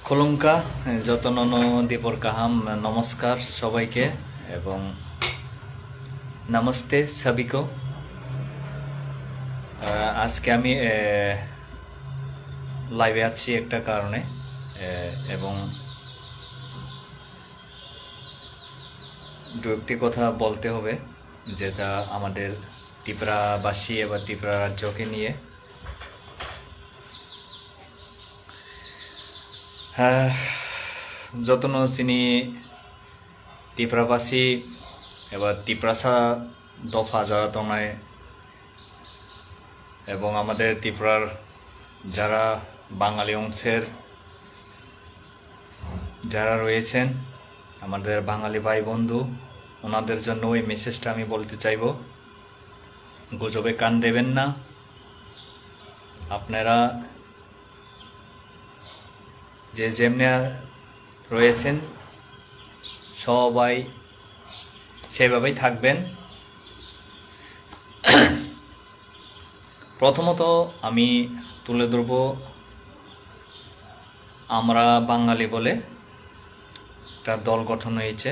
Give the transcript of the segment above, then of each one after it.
खुलुमका যতনন দীপর কাহাম নমস্কার সবাইকে এবং নমস্তে সবিকো। আজকে আমি লাইভে আছি একটা কারণে এবং দু একটি কথা বলতে হবে যেটা আমাদের ত্রিপুরাবাসী এবং ত্রিপুরা রাজ্যকে নিয়ে। যতন চিনি ত্রিপুরাবাসী এবার ত্রিপুরাসা দফা যারা তনায় এবং আমাদের ত্রিপুরার যারা বাঙালি অংশের যারা রয়েছেন আমাদের বাঙালি ভাই বন্ধু, ওনাদের জন্য ওই মেসেজটা আমি বলতে চাইব। গুজবে কান দেবেন না। আপনারা যে যেমনে রয়েছেন সবাই সেভাবেই থাকবেন। প্রথমত আমি তুলে ধরব আমরা বাঙালি বলে একটা দল গঠন হয়েছে,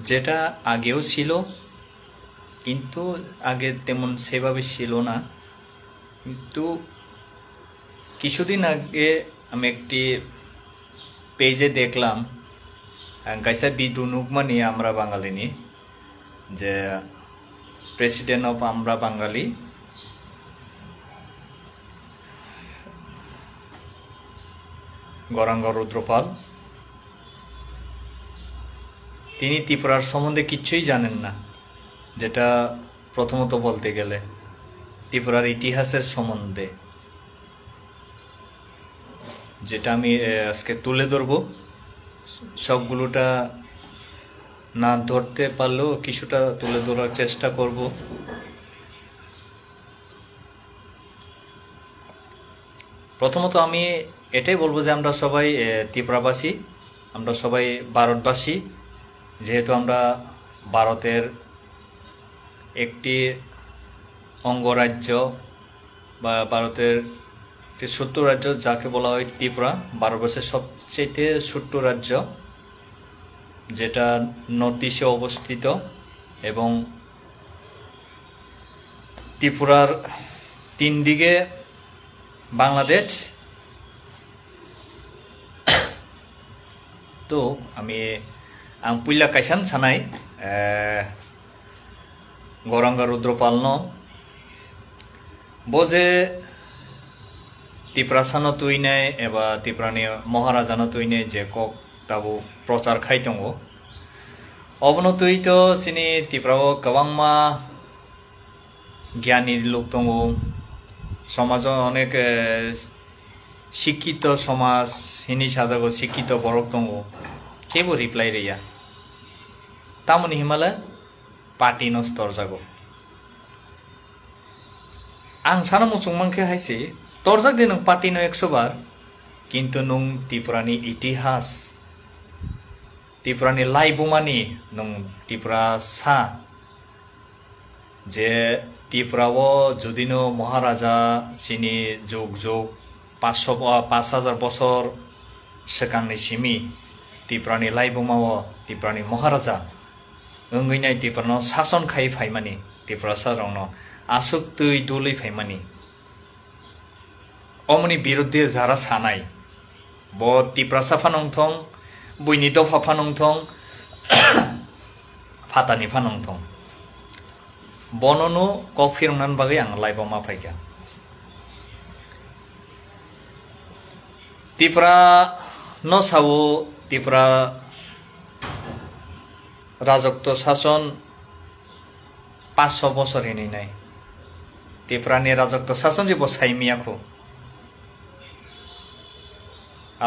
যেটা আগেও ছিল কিন্তু আগে তেমন সেভাবে ছিল না। কিন্তু কিছুদিন আগে আমি একটি পেজে দেখলাম কাইসা বিদুনুক মানে আমরা বাঙালি নি যে প্রেসিডেন্ট অফ আমরা বাঙালি গৌরাঙ্গ রুদ্রপাল, তিনি ত্রিপুরার সম্বন্ধে কিচ্ছুই জানেন না। যেটা প্রথমত বলতে গেলে ত্রিপুরার ইতিহাসের সম্বন্ধে যেটা আমি আজকে তুলে ধরব, সবগুলোটা না ধরতে পারলেও কিছুটা তুলে ধরার চেষ্টা করব। প্রথমত আমি এটাই বলবো যে আমরা সবাই ত্রিপুরাবাসী, আমরা সবাই ভারতবাসী। যেহেতু আমরা ভারতের একটি অঙ্গরাজ্য বা ভারতের ছোট্ট রাজ্য যাকে বলা হয় ত্রিপুরা, ভারতবর্ষের সবচেয়ে ছোট্ট রাজ্য, যেটা নর্থ ইস্টে অবস্থিত এবং ত্রিপুরার তিন দিকে বাংলাদেশ। তো আমি পুইলা কাইসান সানাই গৌরাঙ্গ রুদ্রপাল বোঝে ত্রিপুরাসানো তুইনাই এবা ত্রিপুরানি মহারাজানো তুইনাই যে কক তাবো প্রচার খাইতङ অবনতুইত সিনি ত্রিপুরাও গোबांमा জ্ঞানী লোক দङ, সমাজ অনেক শিক্ষিত সমাজ হিনি সাজাগো শিক্ষিত বরক দङ। কেবো রিপ্লাই রেয়া তামনি হিমালয় পার্টি নস্তর जागो आं साना मुसुंमानखे हायसे तरजाक दे नों पार्टी नो 100 बार, किन्तु नों त्रिपुरानि इतिहास त्रिपुरानि लाइबुमानि नों त्रिपुरा सा जे त्रिपुराओ जुदिनो महाराजा सिनि जुग जुग 5,000 बছর सिगांनि सिमि त्रिपुरानि लाइबुमाओ त्रिपुरानि महाराजा ओंगैनाय त्रिपुरानो शासन खाय फाइमानि त्रिपुरा सारावनो आसुक तुई दुलै फाइमानि अमनि बिरुद्धे जारा सानाय ब त्रिपुरा साफा नंथं बुइनि दफा फानंथं फातानि फानंथं बननु कफिरंनान बागै आं लाइभआव मा फाइका त्रिपुरा न सावो त्रिपुरा राजत्व शासन 500 বছর हिनी नाय त्रिपुरानि राजत्व शासन जे बसाइमियाखौ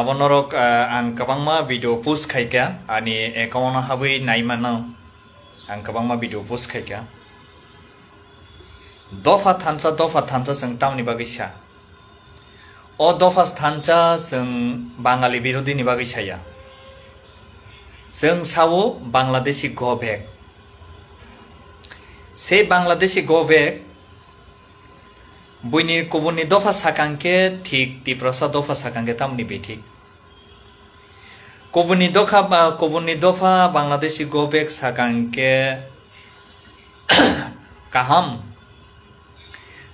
आबनरक आं गोबांमा भिडिअ पोस्ट खायका आनि एकाउन्ट हाबै नायमानो आं गोबांमा भिडिअ पोस्ट खायका दफा थानसा जों टाउननि बागैसा अ दफा थानसा जों बाङालि बिरोधिनि बागै साया जों सावो बांलादेशी गबेक से बांलादेशी गबेक बुइनि कुबुनि दफा साकांके ठीक त्रिपुरासा दफा साकांके तामनि बे ठीक Kobuni dofa Bangladeshi gobek sakangke kaham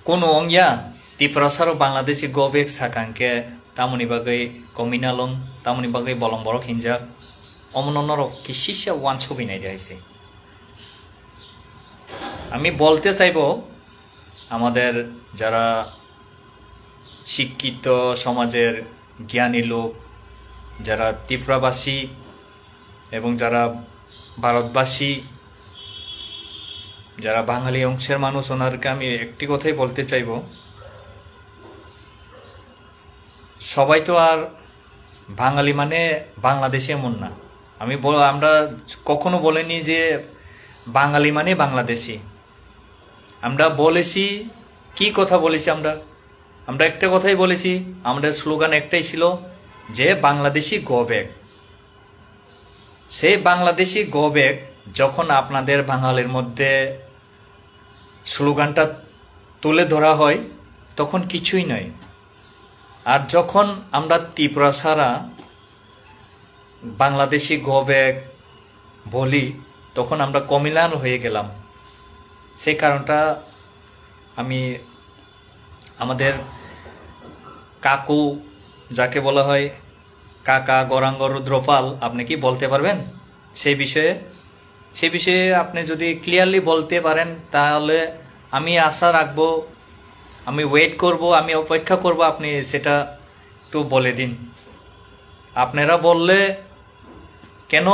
kono ongya tiprasaro Bangladeshi gobek sakangke tamoni bagai kominalon tamoni bagai bolong borok hinjak অমনরক কি শিষ্য ওয়ান ছবি নাই দেখাইছে আমি বলতে চাইবো আমাদের যারা শিক্ষিত সমাজের জ্ঞানী লোক যারা ত্রিপুরাবাসী এবং যারা ভারতবাসী যারা বাঙালি অংশের মানুষ ওনাদেরকে আমি একটি কথাই বলতে চাইবো সবাই তো আর বাঙালি মানে বাংলাদেশি এমন না আমরা কখনো বলিনি যে বাঙালি মানে বাংলাদেশি আমরা বলেছি কি কথা বলেছি আমরা একটা কথাই বলেছি আমাদের স্লোগান একটাই ছিল যে বাংলাদেশি গো ব্যাক সেই বাংলাদেশি গো ব্যাক যখন আপনাদের বাঙালির মধ্যে স্লোগানটা তুলে ধরা হয় তখন কিছুই নয় আর যখন আমরা ত্রিপুরা ছাড়া বাংলাদেশি গো ব্যাক বলি তখন আমরা কমিলান হয়ে গেলাম সেই কারণটা আমি আমাদের কাকু যাকে বলা হয় কাকা গৌরাঙ্গ রুদ্রপাল আপনি কি বলতে পারবেন সেই বিষয়ে আপনি যদি ক্লিয়ারলি বলতে পারেন তাহলে আমি আশা রাখবো আমি ওয়েট করব আমি অপেক্ষা করব আপনি সেটা একটু বলে দিন আপনারা বললে কেন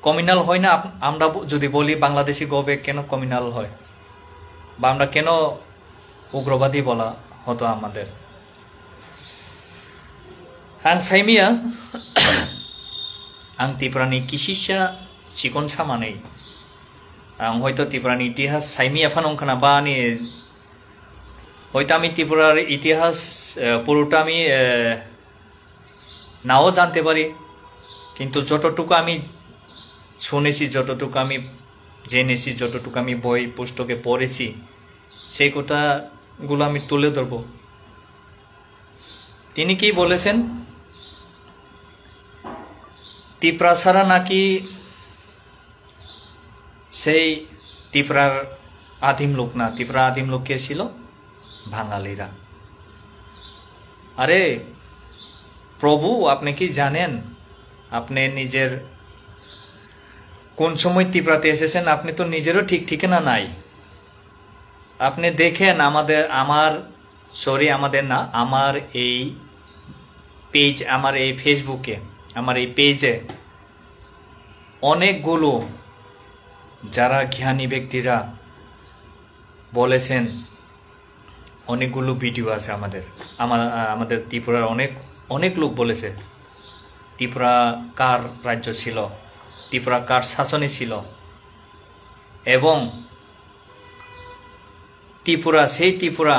কমিউনাল হয় না আমরা যদি বলি বাংলাদেশি গো ব্যাক কেন কমিউনাল হয় বা আমরা কেন উগ্রবাদী বলা হতো আমাদের आं साइमिया आं त्रिपुरानि किसिसा चिकन सामानै आं हयतो त्रिपुरानि इतिहास साइमिया फानंखाना बानि हयतो आमी त्रिपुरार इतिहास पुरोटा आमी नाओ जानते पारी किन्तु যতটুকু আমি শুনেছি যতটুকু আমি জেনেছি যতটুকু আমি বই পুস্তকে পড়েছি সেই কথাগুলো আমি তুলে ধরব তিনি কি বলেছেন ত্রিপুরা ছাড়া নাকি সেই ত্রিপুরার আদিম লোক না ত্রিপুরা আদিম লোক কে ছিল বাঙালিরা আরে প্রভু আপনি কি জানেন আপনি নিজের কোন সময় ত্রিপুরাতে এসেছেন আপনি তো নিজেরও ঠিক ঠিকানা নাই আপনি দেখেন আমার এই পেজ আমার এই ফেসবুকে আমার এই পেজে অনেকগুলো যারা জ্ঞানী ব্যক্তিরা বলেছেন অনেকগুলো ভিডিও আছে আমাদের ত্রিপুরার অনেক লোক বলেছে ত্রিপুরা কার রাজ্য ছিল ত্রিপুরা কার শাসনে ছিল এবং সেই ত্রিপুরা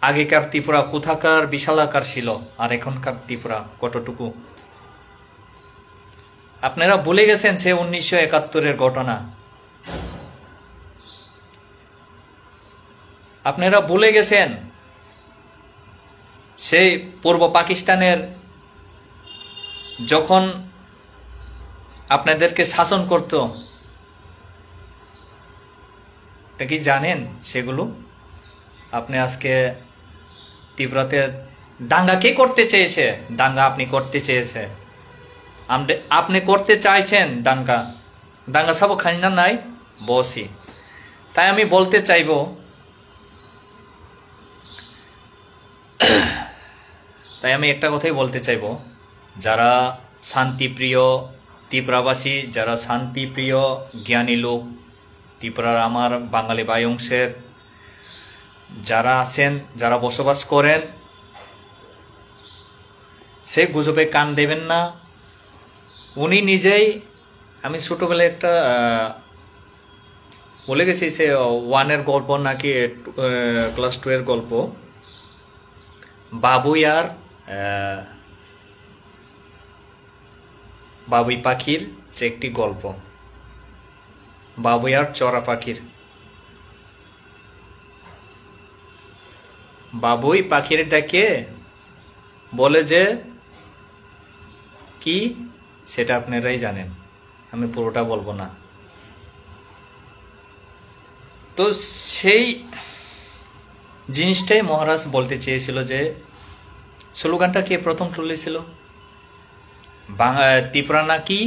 আগেকার ত্রিপুরা কোথাকার বিশালাকার ছিল আর এখনকার ত্রিপুরা কতটুকু আপনারা ভুলে গেছেন সে 1971 এর ঘটনা আপনারা ভুলে গেছেন সেই পূর্ব পাকিস্তানের যখন আপনাদেরকে শাসন করত এটা কি জানেন সেগুলো আপনি আজকে ত্রিপুরাতে দাঙ্গা কে করতে চেয়েছে দাঙ্গা আপনি করতে চেয়েছে আপনি করতে চাইছেন দাঙ্গা সব খানিনা নাই বসি তাই আমি বলতে চাইবো তাই আমি একটা কথাই বলতে চাইবো যারা শান্তিপ্রিয় ত্রিপুরাবাসী যারা শান্তিপ্রিয় জ্ঞানী লোক ত্রিপুরার আমার বাঙালি ভাই অংশের যারা আছেন যারা বসবাস করেন সে গুজবে কান দেবেন না উনি নিজেই আমি ছোটবেলায় একটা বলে গেছি সে 1 এর গল্প নাকি ক্লাস 2 এর গল্প বাবুই পাখির সে একটি গল্প বাবুই আর চড়া পাখির বাবুই পাখির ডাকে বলে যে কি সেটা আপনারাই জানেন, আমি পুরোটা বলবো না। তো সেই জিনিসটাই মহারাজ বলতে চেয়েছিল যে স্লোগানটা কে প্রথম তুলেছিল? ত্রিপুরা নাকি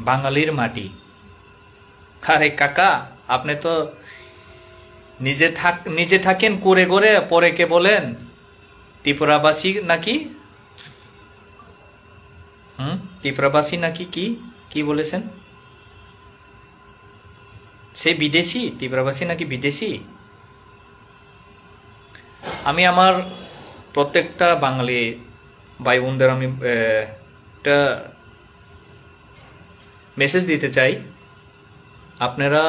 বাঙালির মাটি। আরে কাকা, আপনি তো নিজে থাকেন করে করে, পরে কে বলেন ত্রিপুরাবাসী নাকি ত্রিপুরাবাসী নাকি কি বলেছেন? সে বিদেশি, ত্রিপুরাবাসী নাকি বিদেশি? আমি আমার প্রত্যেকটা বাঙালি ভাই বোনদের আমি একটা মেসেজ দিতে চাই, আপনারা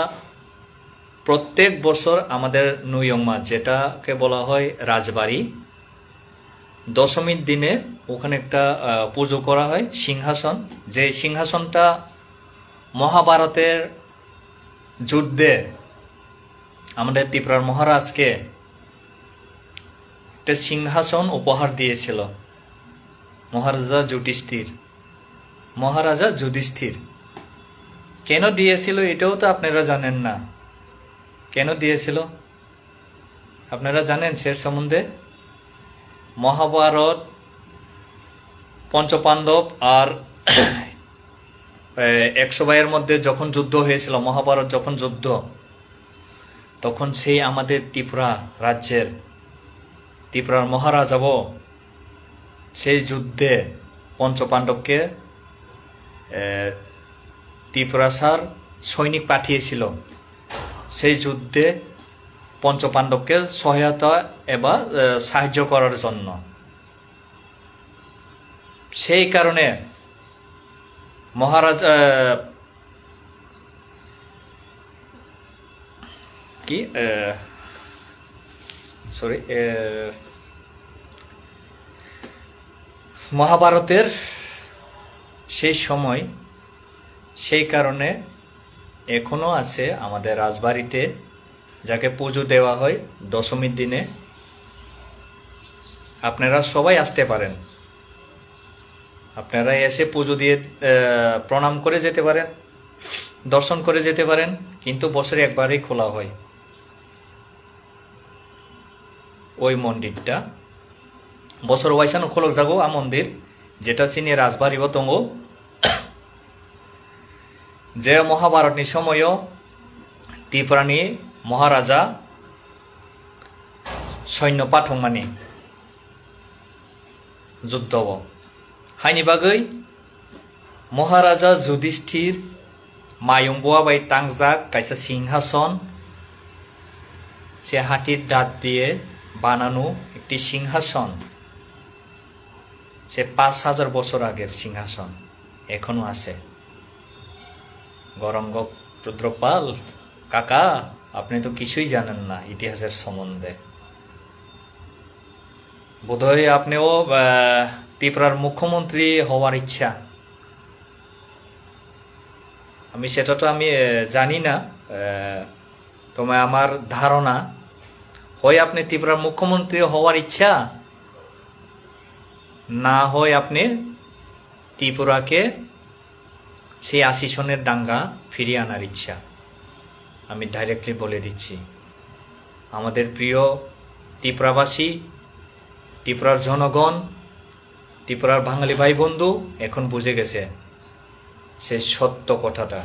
প্রত্যেক বছর আমাদের নৈয়ংমা, যেটাকে বলা হয় রাজবাড়ি, দশমীর দিনে ওখানে একটা পুজো করা হয়, সিংহাসন। যে সিংহাসনটা মহাভারতের যুদ্ধে আমাদের ত্রিপুরার মহারাজকে একটা সিংহাসন উপহার দিয়েছিল মহারাজা যুধিষ্ঠির। কেন দিয়েছিল এটাও তো আপনারা জানেন না। কেন দিয়েছিল আপনারা জানেন সে সম্বন্ধে? মহাভারত, পঞ্চপাণ্ডব আর 100 ভাইয়ের মধ্যে যখন যুদ্ধ হয়েছিল, মহাভারত যখন যুদ্ধ, তখন সেই আমাদের ত্রিপুরা রাজ্যের ত্রিপুরার মহারাজাও সেই যুদ্ধে পঞ্চপাণ্ডবকে ত্রিপুরাসার সৈনিক পাঠিয়েছিল সেই যুদ্ধে পঞ্চপাণ্ডবকে সহায়তা এবং সাহায্য করার জন্য। সেই কারণে মহারাজ মহাভারতের সেই সময়, সেই কারণে এখনো আছে আমাদের রাজবাড়িতে, যাকে পুজো দেওয়া হয় দশমীর দিনে। আপনারা সবাই আসতে পারেন, আপনারা এসে পুজো দিয়ে প্রণাম করে যেতে পারেন, দর্শন করে যেতে পারেন, কিন্তু বছরে একবারই খোলা হয় ওই মন্দিরটা। বছর ওয়াইসানো খোলক যাগো আ মন্দির, যেটা চিনি রাজবাড়ি বতঙ্গ। যে মহাভারতনি সময়ও ত্রিপুরানি মহারাজা সৈন্য পাঠংমানি যুদ্ধ হাইনি বাগै মহারাজা যুধিষ্ঠির মায়ংবুয়া বাই টাংজাক কাইসা সিংহাসন, সে হাতির দাঁত দিয়ে বানানো একটি সিংহাসন, সে 5000 বছর আগের সিংহাসন এখনো আছে। গরঙ্গ রুদ্রপাল কাকা, আপনি তো কিছুই জানেন না ইতিহাসের সম্বন্ধে। বোধহয় আপনিও ত্রিপুরার মুখ্যমন্ত্রী হওয়ার ইচ্ছা, আমি সেটা তো আমি জানি না, তবে আমার ধারণা হয় আপনি ত্রিপুরার মুখ্যমন্ত্রী হওয়ার ইচ্ছা, না হয় আপনি ত্রিপুরাকে সেই 80 সনের দাঙ্গা ফিরিয়ে আনার ইচ্ছা। আমি ডাইরেক্টলি বলে দিচ্ছি, আমাদের প্রিয় ত্রিপুরাবাসী, ত্রিপুরার জনগণ, ত্রিপুরার বাঙালি ভাই বন্ধু এখন বুঝে গেছে সেই সত্য কথাটা।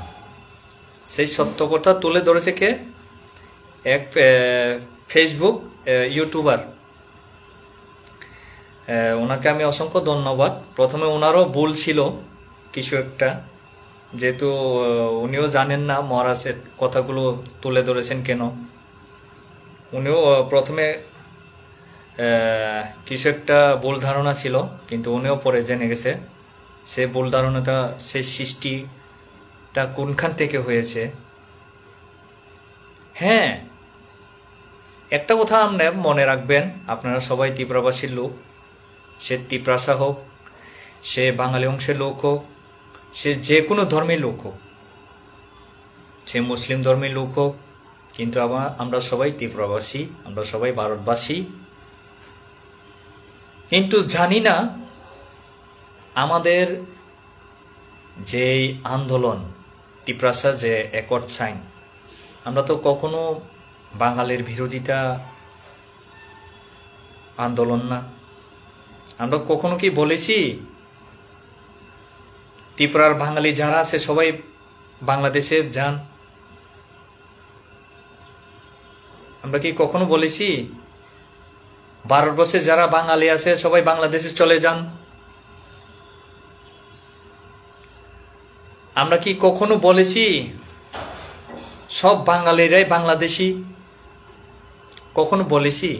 সেই সত্য কথা তুলে ধরেছে কে? এক ফেসবুক ইউটিউবার, ওনাকে আমি অসংখ্য ধন্যবাদ। প্রথমে ওনারও ভুল ছিল কিছু একটা, যেহেতু উনিও জানেন না মহারাজের কথাগুলো তুলে ধরেছেন কেন। উনিও প্রথমে কিছু একটা ভুল ধারণা ছিল, কিন্তু উনিও পরে জেনে গেছে সে ভুল ধারণাটা, সেই সৃষ্টিটা কোনখান থেকে হয়েছে। হ্যাঁ, একটা কথা আপনার মনে রাখবেন, আপনারা সবাই ত্রিপুরাবাসীর লোক, সে ত্রিপ্রাসা হোক, সে বাঙালি অংশের লোক হোক, সে যে কোনো ধর্মের লোক হোক, সে মুসলিম ধর্মের লোক হোক, কিন্তু আমরা সবাই ত্রিপুরাবাসী, আমরা সবাই ভারতবাসী। কিন্তু জানি না আমাদের যে আন্দোলন তিপ্রাসা যে অ্যাকর্ড সাইন, আমরা তো কখনো বাঙালির বিরোধিতা আন্দোলন না। আমরা কখনো কি বলেছি ত্রিপুরার বাঙালি যারা আছে সবাই বাংলাদেশে যান? আমরা কি কখনো বলেছি ভারতবর্ষে যারা বাঙালি আছে সবাই বাংলাদেশে চলে যান? আমরা কি কখনো বলেছি সব বাঙালিরাই বাংলাদেশি? কখনো বলেছি?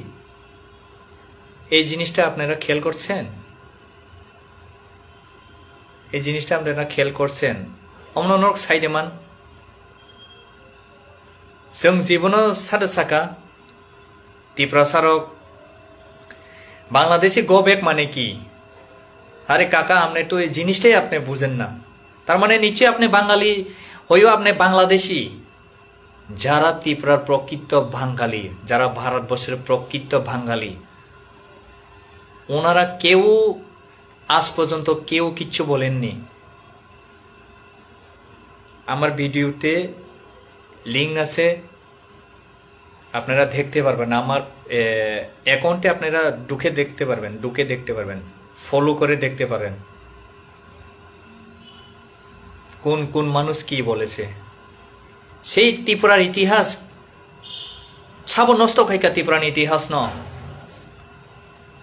এই জিনিসটা আপনারা খেয়াল করছেন? এই জিনিসটা আপনারা খেয়াল করছেন? অন্য সাইডে মান जों জীবনও সাথে থাকা ত্রিপ্রাসারক বাংলাদেশি গো ব্যাক মানে কি? আরে কাকা, আপনি তো এই জিনিসটাই আপনি বুঝেন না। তার মানে নিশ্চয়ই আপনি বাঙালি হয়েও আপনি বাংলাদেশি। যারা ত্রিপুরার প্রকৃত বাঙালি, যারা ভারতবর্ষের প্রকৃত বাঙালি, ওনারা কেউ আজ পর্যন্ত কেউ কিচ্ছু বলেননি। আমার ভিডিওতে লিঙ্ক আছে, আপনারা দেখতে পারবেন। আমার অ্যাকাউন্টে আপনারা ঢুকে দেখতে পারবেন, ফলো করে দেখতে পারেন কোন কোন মানুষ কি বলেছে। সেই ত্রিপুরার ইতিহাস সাব নষ্ট খাইকা ত্রিপুরার ইতিহাস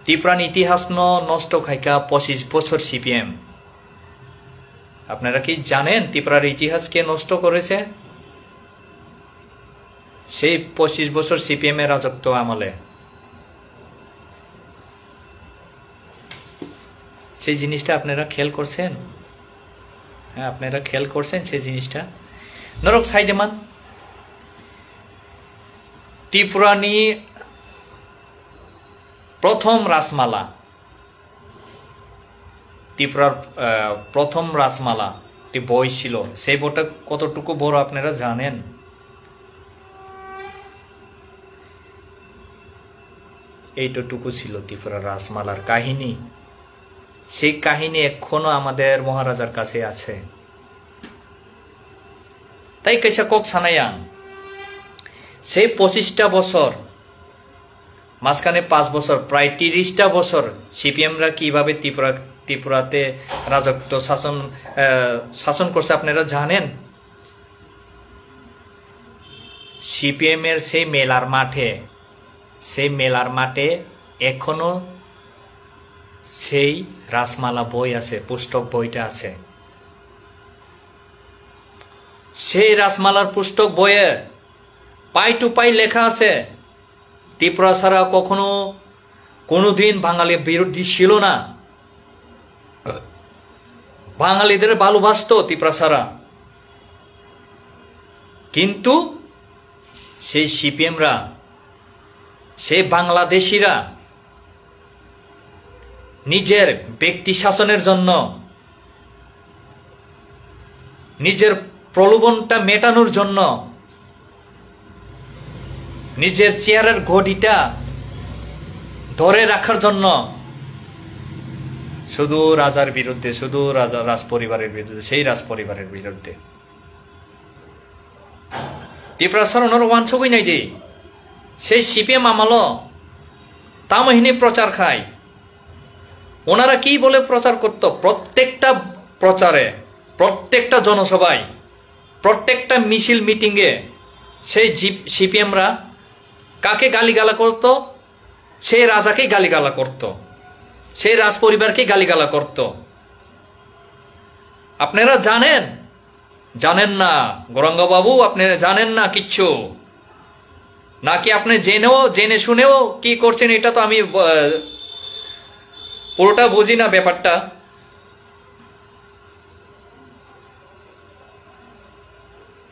ত্রিপুরার ইতিহাস নষ্ট খাইকা 25 বছর সিপিএম। আপনারা কি জানেন ত্রিপুরার ইতিহাস কে নষ্ট করেছে? সেই 25 বছর সিপিএম এর রাজত্ব আমলে। সেই জিনিসটা আপনারা খেয়াল করছেন? হ্যাঁ, আপনারা খেয়াল করছেন সেই জিনিসটা? নরক সাইডেমান ত্রিপুরানি প্রথম রাসমালা, ত্রিপুরার প্রথম রাসমালা একটি বই ছিল। সেই বইটা কতটুকু বড় আপনারা জানেন? এইটুকু ছিল ত্রিপুরার রাসমালার কাহিনী। সেই কাহিনী এখনো আমাদের মহারাজার কাছে আছে। তাই কেসা কক সানায়াং সেই 25টা বছর মাঝখানে 5 বছর, প্রায় 30টা বছর সিপিএমরা কিভাবে ত্রিপুরাতে রাজত্ব শাসন করছে আপনারা জানেন? সিপিএম এর সেই মেলার মাঠে এখনো সেই রাসমালা বই আছে, পুস্তক বইটা আছে। সেই রাসমালার পুস্তক বইয়ে পাই টু পাই লেখা আছে ত্রিপুরা ছাড়া কখনো কোনোদিন বাঙালি বিরোধী ছিল না। বাঙালিদের ভালোবাসত ত্রিপুরা ছাড়া। কিন্তু সেই সিপিএমরা, সেই বাংলাদেশিরা নিজের ব্যক্তি শাসনের জন্য, নিজের প্রলোভনটা মেটানোর জন্য, নিজের চেয়ারের ঘড়িটা ধরে রাখার জন্য শুধু রাজার বিরুদ্ধে, শুধু রাজ পরিবারের বিরুদ্ধে, সেই রাজ পরিবারের বিরুদ্ধে ত্রিপুরা সরণর ওয়ানছবই নাই যে সেই সিপিএম আমল তামহিনী প্রচার খায়। ওনারা কি বলে প্রচার করত? প্রত্যেকটা প্রচারে, প্রত্যেকটা জনসভায়, প্রত্যেকটা মিছিল মিটিংয়ে সেই সিপিএমরা কাকে গালিগালা করত? সেই রাজাকেই গালিগালা করত, সেই রাজ পরিবারকেই গালিগালা করত। আপনারা জানেন? জানেন না গৌরাঙ্গ বাবু, আপনারা জানেন না কিচ্ছু? নাকি আপনি জেনে শুনেও কি করছেন? এটা তো আমি পুরোটা বুঝি না ব্যাপারটা।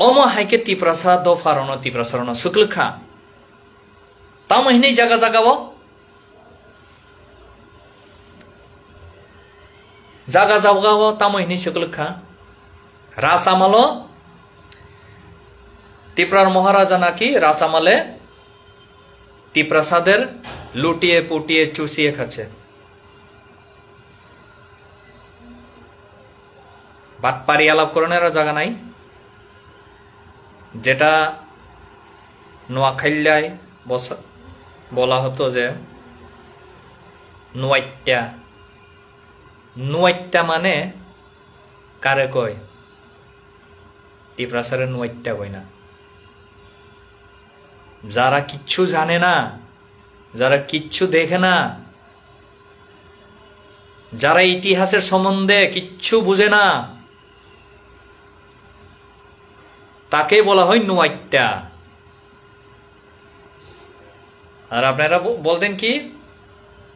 অম হাইকে ত্রিপ্রাসা দফারণ ত্রিপ্রাসারণ শুক্লখা তা মহিনী জায়গা জাগাব জাগা জাগাব তা মহিনী শুক্লখা রাসামাল ত্রিপুরার মহারাজা নাকি রাসামালে ত্রিপ্রাসাদের লুটিয়ে পুটিয়ে চুষিয়ে খাচ্ছে। বাটপারি আলাপ করানোর জায়গা নাই। যেটা নোয়াখাইলায় বলা হতো যে নোয়াইট্টা, নোয়াইট্টা মানে কারে কয়? টিপ্রাসারে নোয়াইট্টা কয় না। যারা কিচ্ছু জানে না, যারা কিচ্ছু দেখে না, যারা ইতিহাসের সম্বন্ধে কিচ্ছু বুঝে না, তাকে বলা হয় নোয়াইট্টা। আর আপনারা বলতেন কি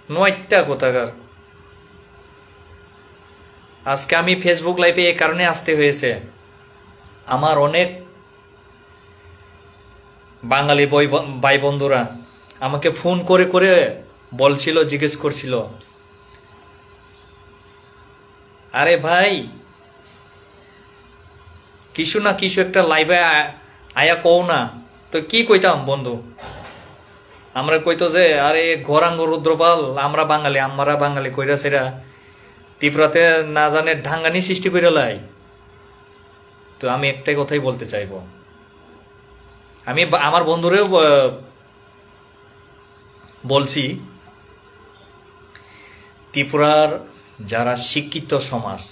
নোয়াইট্টা কোথাকার। আজকে আমি ফেসবুক লাইভে এই কারণে আসতে হয়েছে, আমার অনেক বাঙালি ভাই বন্ধুরা আমাকে ফোন করে করে বলছিল, জিজ্ঞেস করছিল, আরে ভাই কিছু না কিছু একটা লাইভে আয়া কও না। তো কি কইতাম বন্ধু? আমরা কইতো যে আরে গৌরাঙ্গ রুদ্রপাল আমরা বাঙালি কইরা সেরা ত্রিপুরাতে না জানে ঢাঙ্গানি সৃষ্টি করে লাই। তো আমি একটাই কথাই বলতে চাইব, আমি আমার বন্ধুরেও বলছি, ত্রিপুরার যারা শিক্ষিত সমাজ,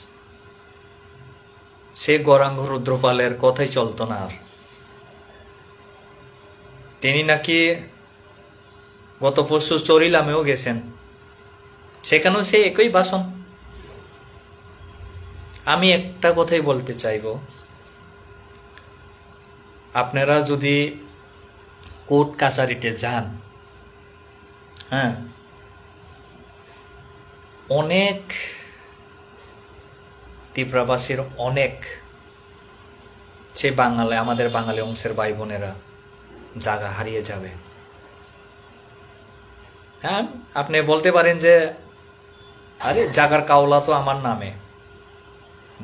সে গৌরাঙ্গ রুদ্রপালের কথাই চলতো না। আর তিনি নাকি গত পরশু চরিলামেও গেছেন, সেখানেও সে একই ভাষণ। আমি একটা কথাই বলতে চাইব, আপনারা যদি কোর্ট কাছারিতে যান, হ্যাঁ, অনেক ত্রিপুরাবাসীর অনেক সে আমাদের বাঙালি অংশের ভাই বোনেরা জায়গা হারিয়ে যাবে। হ্যাঁ, আপনি বলতে পারেন যে আরে জাগার কাওলা তো আমার নামে।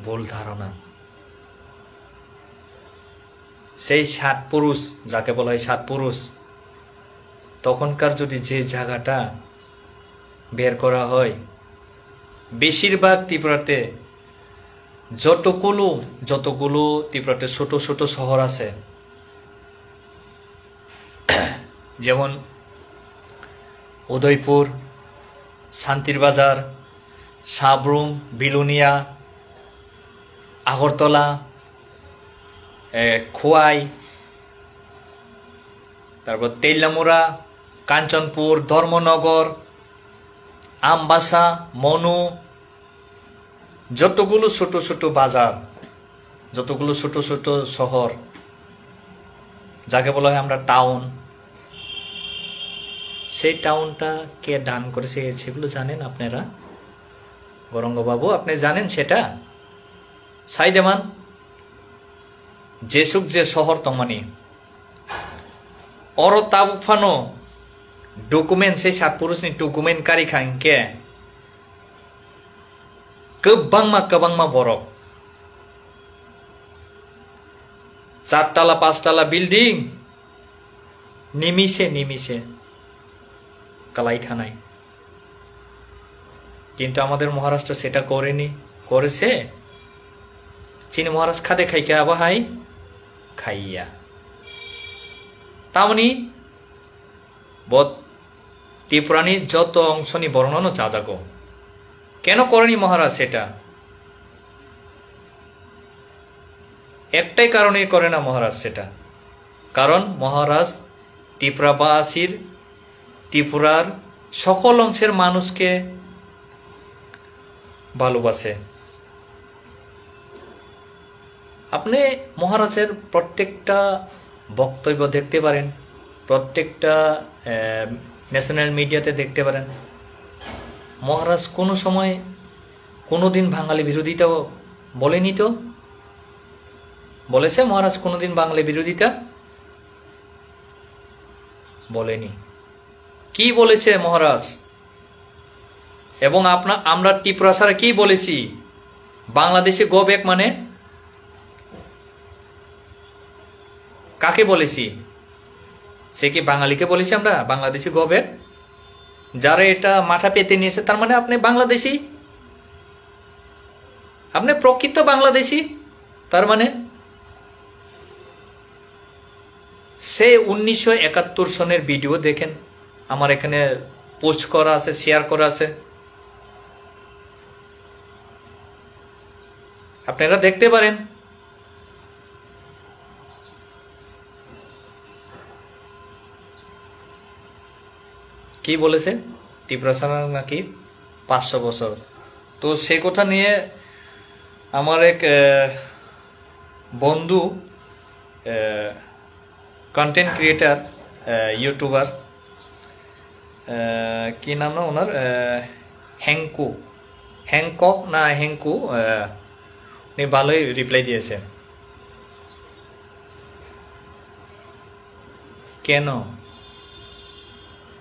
ভুল ধারণা। সেই ৭ পুরুষ, যাকে বলা হয় ৭ পুরুষ, তখনকার যদি যে জায়গাটা বের করা হয়, বেশিরভাগ ত্রিপুরাতে যতগুলো ত্রিপুরাতে ছোট ছোট শহর আছে, যেমন উদয়পুর, শান্তিরবাজার, সাবরুম, বিলুনিয়া, আগরতলা, খোয়াই, তারপর তেইলামুড়া, কাঞ্চনপুর, ধর্মনগর, আমবাসা, মনু, যতগুলো ছোট ছোট বাজার, যতগুলো ছোট ছোট শহর, যাকে বলা হয় আমরা টাউন, সেই টাউনটা কে দান করেছে সেগুলো জানেন আপনারা? গৌরাঙ্গবাবু আপনি জানেন সেটা? সাইদেমান যেসুক যে শহর তমানি অর তাবুফানো ডকুমেন্ট, সেই ৭ পুরুষনি ডকুমেন্ট কারি খাংকে गोबांमा बरफ 4 तला 5 तला बिल्डिंग निमिषे कालाई थानाय। किन्तु आमादेर महाराष्ट्र सेटा करेनी, करेছে चीनी महाराज खादे खाइके आबाहाय खाइया तामनि त्रिपुरानी যত অংশনি বর্ণনা চাজাগো কেন করেনি মহারাজ? সেটা একটাই কারণে করে না মহারাজ সেটা, কারণ মহারাজ ত্রিপুরার সকল অংশের মানুষকে ভালোবাসে। আপনি মহারাজের প্রত্যেকটা বক্তব্য দেখতে পারেন, প্রত্যেকটা ন্যাশনাল মিডিয়াতে দেখতে পারেন। মহারাজ কোনো সময় কোনোদিন বাঙালি বিরোধিতা বলেনি তো? বলেছে মহারাজ কোনোদিন বাঙালি বিরোধিতা? বলেনি। কি বলেছে মহারাজ? এবং আমরা ত্রিপুরা ছাড়া কি বলেছি? বাংলাদেশে গো ব্যাক মানে কাকে বলেছি? সে কি বাঙালিকে বলেছি আমরা বাংলাদেশে গো ব্যাক? যারা এটা মাথা পেতে নিয়েছে তার মানে আপনি বাংলাদেশি। আপনি প্রকৃত বাংলাদেশী তার মানে সে 1971 সনের ভিডিও দেখেন, আমার এখানে পোস্ট করা আছে, শেয়ার করা আছে, আপনারা দেখতে পারেন। কি বলেছে ত্রিপুরা নাকি 500 বছর। তো সে কথা নিয়ে আমার এক বন্ধু কন্টেন্ট ক্রিয়েটার ইউটিউবার, কি নাম না ওনার, হ্যাংকক না হেঙ্কু, উনি ভালোই রিপ্লাই দিয়েছেন। কেন?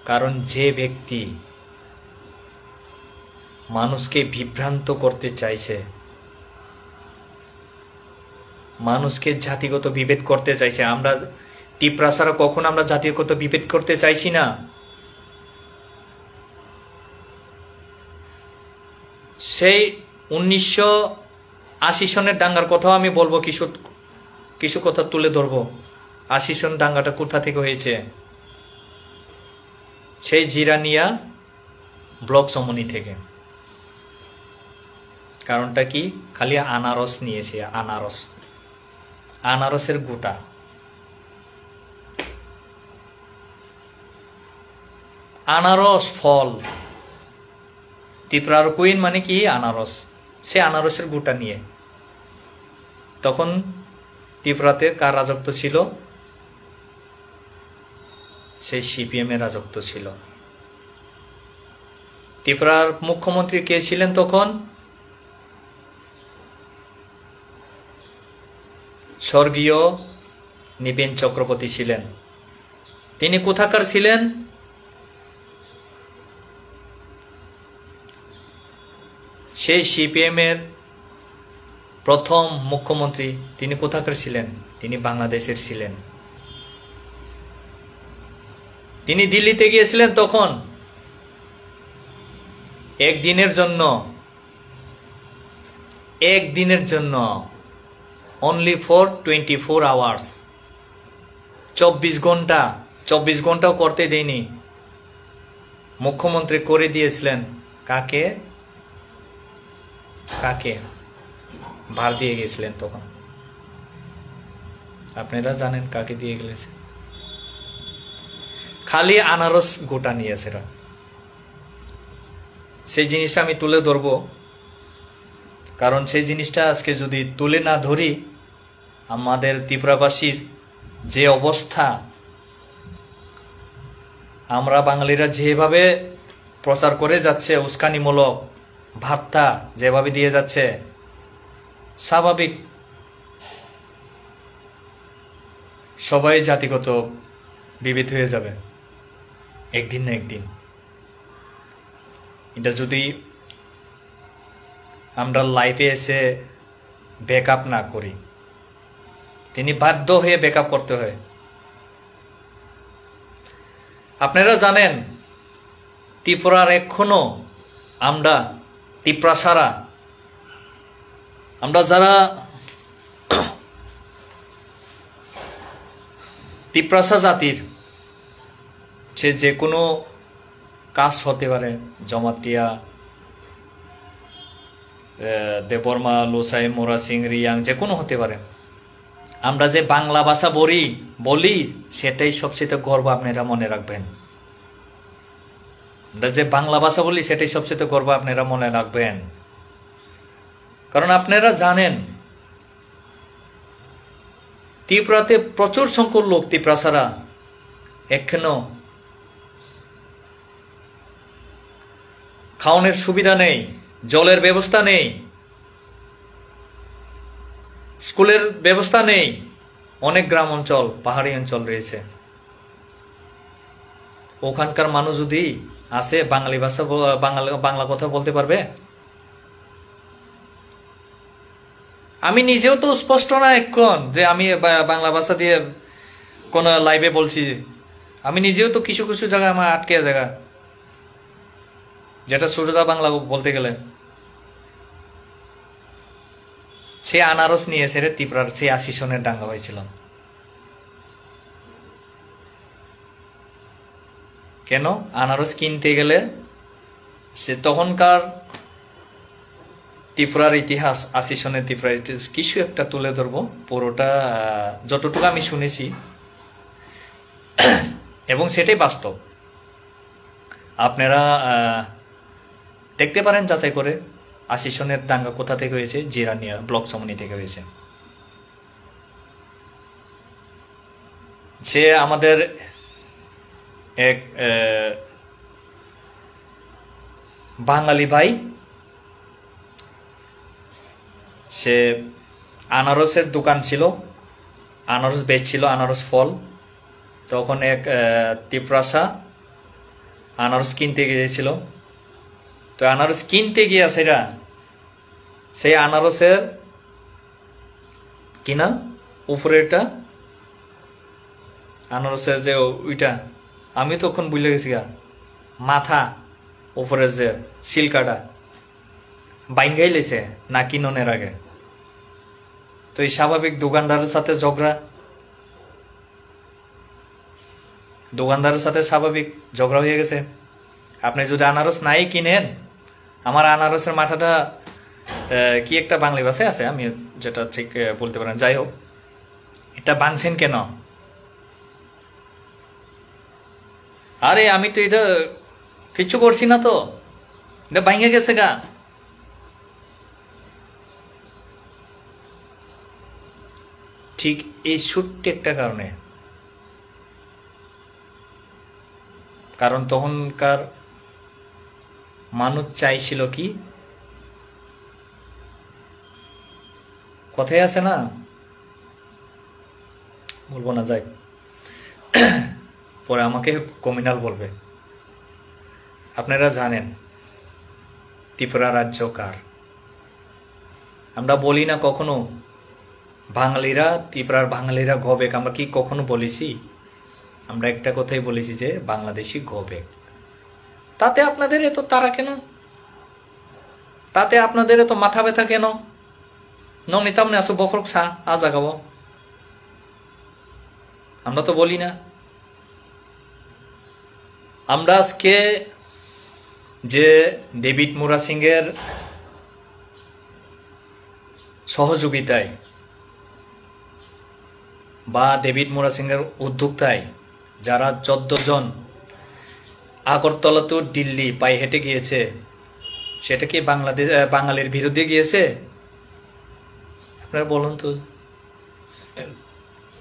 কারণ যে ব্যক্তি মানুষকে বিভ্রান্ত করতে চাইছে, মানুষকে জাতিগত বিভেদ করতে চাইছে, আমরা ত্রিপুরা ছাড়া কখন আমরা জাতিগত বিভেদ করতে চাইছি না। সেই 1980 সনের দাঙ্গার কথাও আমি বলবো, কিছু কথা তুলে ধরবো। 80 সন দাঙ্গাটা কোথা থেকে হয়েছে? সেই জিরানিয়া ব্লক সমনি থেকে। কারণটা কি? খালি আনারস নিয়েছে, আনারসের গোটা। আনারস ফল, ত্রিপুরার কুইন মানে কি? আনারস। সে আনারসের গোটা নিয়ে তখন ত্রিপুরাতে কার রাজত্ব ছিল? সেই সিপিএম এর রাজত্ব ছিল। ত্রিপুরার মুখ্যমন্ত্রী কে ছিলেন তখন? স্বর্গীয় নৃপেন চক্রবর্তী ছিলেন। তিনি কোথাকার ছিলেন? সেই সিপিএম এর প্রথম মুখ্যমন্ত্রী তিনি কোথাকার ছিলেন? তিনি বাংলাদেশের ছিলেন। তিনি দিল্লিতে গিয়েছিলেন তখন একদিনের জন্য, অনলি ফর 24 আওয়ার্স, 24 ঘন্টাও করতে দেয়নি। মুখ্যমন্ত্রী করে দিয়েছিলেন কাকে? ভার দিয়ে গেছিলেন তখন। আপনারা জানেন কাকে দিয়ে গেছে? খালি আনারস গোটা নিয়েছে। সেই জিনিসটা আমি তুলে ধরবো, কারণ সেই জিনিসটা আজকে যদি তুলে না ধরি, আমাদের ত্রিপুরাবাসীর যে অবস্থা, আমরা বাঙালিরা যেভাবে প্রচার করে যাচ্ছে, উস্কানিমূলক ভাবটা যেভাবে দিয়ে যাচ্ছে, স্বাভাবিক সবাই জাতিগত বিভেদ হয়ে যাবে একদিন না একদিন। এটা যদি আমরা লাইফে এসে ব্যাকআপ না করি, তিনি বাধ্য হয়ে ব্যাকআপ করতে হয়। আপনারা জানেন ত্রিপুরার এখনো আমরা ত্রিপুরা ছাড়া আমরা যারা ত্রিপ্রাসা জাতির, সে যে কোনো কাজ হতে পারে, জমাতিয়া, দেববর্মা, লোসাই, মোরাসিং, রিয়াং, যে কোনো হতে পারে। আমরা যে বাংলা ভাষা বলি সেটাই সবচেয়ে গর্ব, আপনারা মনে রাখবেন। আমরা যে বাংলা ভাষা বলি সেটাই সবচেয়ে গর্ব, আপনারা মনে রাখবেন। কারণ আপনারা জানেন ত্রিপুরাতে প্রচুর সংখ্যক লোক ত্রিপুরা ছাড়া এখনো খাওয়ানোর সুবিধা নেই, জলের ব্যবস্থা নেই, স্কুলের ব্যবস্থা নেই। অনেক গ্রাম অঞ্চল, পাহাড়ি অঞ্চল রয়েছে, ওখানকার মানুষ যদি আসে বাঙালি ভাষা, বাংলা কথা বলতে পারবে? আমি নিজেও তো স্পষ্ট না এখন যে আমি বাংলা ভাষা দিয়ে কোন লাইভে বলছি। আমি নিজেও তো কিছু কিছু জায়গায় আমার আটকে জায়গা, যেটা সোজা বাংলা বলতে গেলে। সে আনারস নিয়ে এসে ত্রিপুরার সেই ৮০ সনের দাঙ্গা হয়েছিল। কেন? আনারস কিনতে গেলে সে তখনকার ত্রিপুরার ইতিহাস, ৮০ সনের ত্রিপুরার ইতিহাস কিছু একটা তুলে ধরবো, পুরোটা যতটুকু আমি শুনেছি এবং সেটাই বাস্তব। আপনারা দেখতে পারেন যাচাই করে ৮০ সনের দাঙ্গা কোথা থেকে হয়েছে। জিরানিয়া ব্লক চমনি থেকে হয়েছে। সে আমাদের এক বাঙালি ভাই, সে আনারসের দোকান ছিল, আনারস বেচছিল, আনারস ফল। তখন এক ত্রিপুরাসা আনারস কিনতে গিয়েছিল। তো আনারস কিনতে গিয়া সেটা সেই আনারসের কিনা উপরেটা আনারসের যে ওইটা, আমি তখন বুঝলে গেছি গা, মাথা উপরের যে সিলকাটা বাইঙ্গাই লেছে না কিননের আগে। তো এই স্বাভাবিক দোকানদারের সাথে ঝগড়া, দোকানদারের সাথে স্বাভাবিক ঝগড়া হয়ে গেছে। আপনি যদি আনারস নাই কিনেন, আমার আনারসের মাথাটা কি একটা বাংলা ভাষায় আছে, আমি যেটা ঠিক বলতে পারেন, যাই হোক, এটা ভাঙছেন কেন? আরে আমি তো এটা কিচ্ছু করছি না, তো এটা ভাঙে গেছে গা। ঠিক এই ছোট্ট একটা কারণে, কারণ তখনকার মানুষ চাইছিল কি, কথাই আছে না, বলবো না, যাই, পরে আমাকে কমিউনাল বলবে। আপনারা জানেন ত্রিপুরা রাজ্য কার? আমরা বলি না কখনো বাঙালিরা, ত্রিপুরার বাঙালিরা গবেক, আমরা কি কখনো বলেছি? আমরা একটা কথাই বলেছি যে বাংলাদেশি গবেক। তাতে আপনাদের এত তারা কেন? তাতে আপনাদের এত মাথা ব্যথা কেন? ননিতামনে আসো বখরক সা আজ আগাবো, আমরা তো বলি না। আমরা আজকে যে ডেভিড মুরা সিংয়ের সহযোগিতায় বা ডেভিড মুরা সিংয়ের উদ্যোক্তায় যারা 14 জন আগরতলা তো দিল্লি পায়ে হেঁটে গিয়েছে, সেটা কি বাঙালির বিরুদ্ধে গিয়েছে? আপনারা বলুন তো।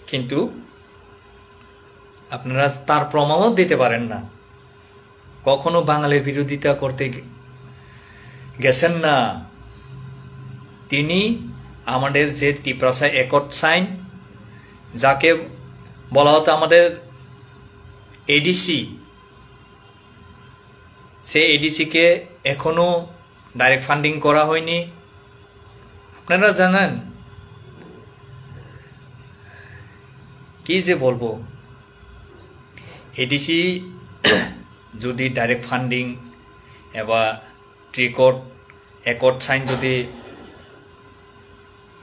কিন্তু আপনারা তার প্রমাণও দিতে পারেন না, কখনো বাঙালির বিরোধিতা করতে গেছেন না। তিনি আমাদের যে ত্রিপুরা একট সাইন, যাকে বলা হতো আমাদের এডিসি, সে এডিসিকে এখনো ডাইরেক্ট ফান্ডিং করা হয়নি। আপনারা জানেন কি যে বলবো, এডিসি যদি ডাইরেক্ট ফান্ডিং এবার ট্রিকট একট সাইন যদি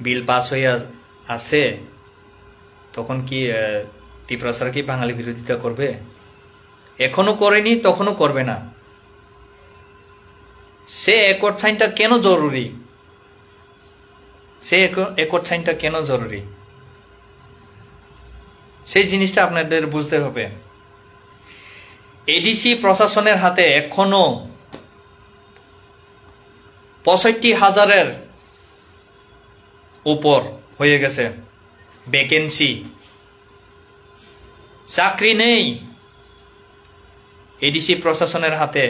বিল পাস হয়ে আসে, তখন কি ত্রিপুরা সরকার কি বাঙালি বিরোধিতা করবে? এখনো করেনি, তখনও করবে না। সে একট সাইনটা কেন জরুরি? সে একট সাইনটা কেন জরুরি সেই জিনিসটা আপনাদের বুঝতে হবে। এডিসি প্রশাসনের হাতে এখনো 65,000-এর উপর হয়ে গেছে ভ্যাকেন্সি, চাকরি নেই এডিসি প্রশাসনের হাতে।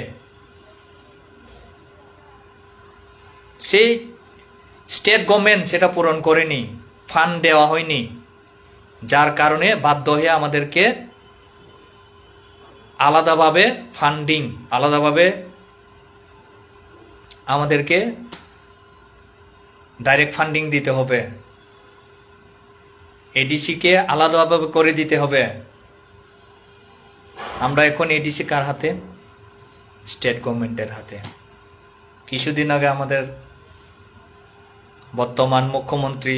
সেই স্টেট গভর্নমেন্ট সেটা পূরণ করেনি, ফান্ড দেওয়া হয়নি, যার কারণে বাধ্য হয়ে আমাদেরকে আলাদাভাবে ফান্ডিং, আলাদাভাবে আমাদেরকে ডাইরেক্ট ফান্ডিং দিতে হবে, এডিসিকে আলাদাভাবে করে দিতে হবে। আমরা এখন এডিসি কার হাতে? স্টেট গভর্নমেন্টের হাতে। কিছুদিন আগে আমাদের বর্তমান মুখ্যমন্ত্রী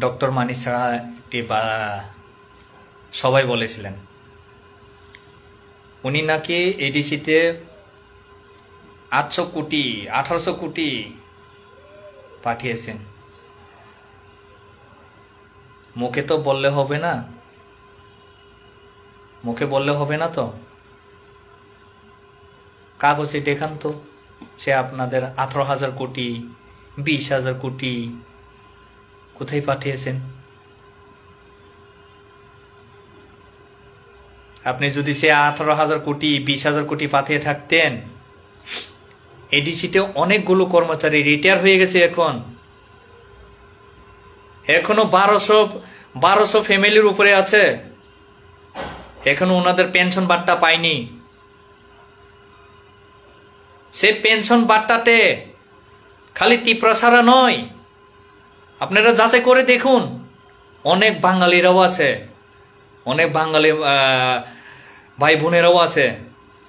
ডক্টর মানিক সাহা সবাই বলেছিলেন উনি নাকি এডিসিতে 800 কোটি 1800 কোটি পাঠিয়েছেন। মুখে তো বললে হবে না, মুখে বললে হবে না তো, কাগজে দেখান তো সে আপনাদের 18,000 কোটি 20,000 কোটি কোথায় পাঠিয়েছেন। আপনি যদি সে 18,000 কোটি 20,000 কোটি পাঠিয়ে থাকতেন, এডিসিতে অনেকগুলো কর্মচারী রিটায়ার হয়ে গেছে, এখনো 1200 ফ্যামিলির উপরে আছে, এখনো ওনাদের পেনশন বাট্টা পায়নি। সে পেনশন বাট্টাতে খালি ত্রিপুরা ছাড়া নয়, আপনারা যাচাই করে দেখুন, অনেক বাঙালিরাও আছে, অনেক বাঙালি ভাই বোনেরাও আছে,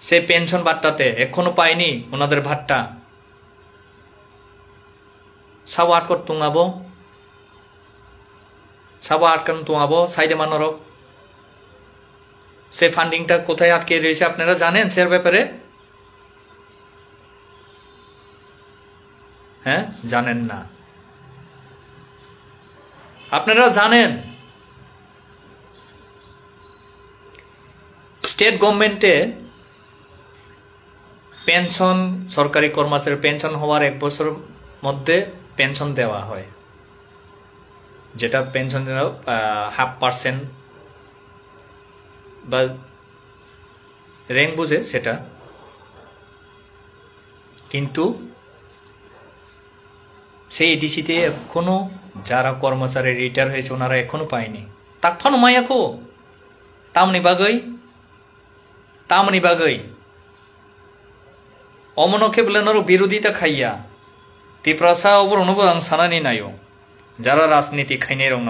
সে পেনশন বাট্টাতে এখনো পায়নি ওনাদের ভাট্টা। সাবা আটকর তুঙাবো, সাবা আটকান তুঙাবো সাইডে মানর। সে ফান্ডিংটা কোথায় আটকে রয়েছে আপনারা জানেন সের ব্যাপারে? হ্যাঁ, জানেন না। আপনারা জানেন স্টেট গভর্নমেন্টে পেনশন, সরকারি কর্মচারী পেনশন হওয়ার 1 বছরের মধ্যে পেনশন দেওয়া হয়, যেটা পেনশন 0.5% বা র্যাঙ্ক বুঝে সেটা, কিন্তু সেই এডিসিতে এখনো যারা কর্মচারী রিটায়ার হয়েছে ওনারা এখনো পায়নি। তাকফানো মায়াকো তামনি বাগৈ অমনকে বলেন বিরোধিতা খাইয়া ত্রিপুরাসা অবরণবো আं সানানি নাयो যারা রাজনীতি খাইনে রং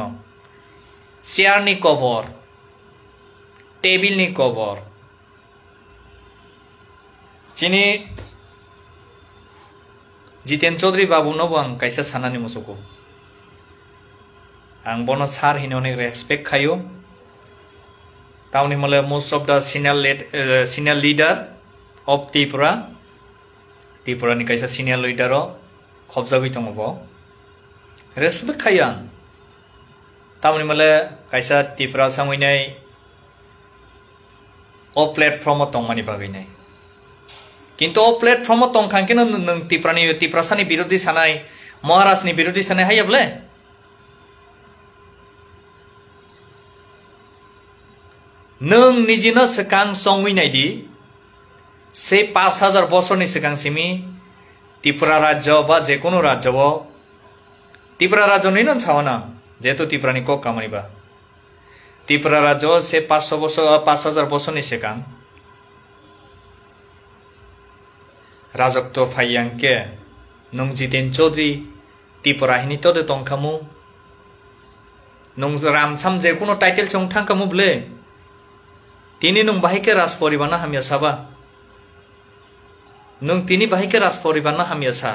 চেয়ারনি কভার টেবিলনি কভার চিনি जितेन चौधरी बाबू नबो आं कायसा सानानि मुसुको आं बनो सार हिनो अनेक रेसपेक्ट खायो। तावनि मले most of the senior leader of Tripura नि कायसा सीनियर लीडर खबजागै दङबो रेसपेक्ट खायो आं। तावनि मले कायसा त्रिपुरा सामैनाय अ प्लेटफर्म दंमानि बागैनाय, किन्तु प्लेटफर्म तंखांके नों त्रिपुरासानि बिरोधी सानाय महाराष्ट्रनि बिरोधी सानाय हायाब्ले नों निजिनो सिगां संहैनायदि से 5,000 बछरनि सिगांसिमि त्रिपुरा राज्य बा जेकुनु राज्यआव त्रिपुरा राज्यनि नों सावना जेहेतु त्रिपुरानि क कामानिबा त्रिपुरा राज्यआव से 5,000 बछरनि सिगां राजत्व फाइयांके नों जितेन चौधरी त्रिपुरा हिनी तोदे तंखामु नों रामसाम जेकुनो टाइटेल सं थांखामु ब्ले तिनी नों बाहिके राज परिबाना हामिया साबा नों तिनी बाहिके राज परिबाना हामिया सा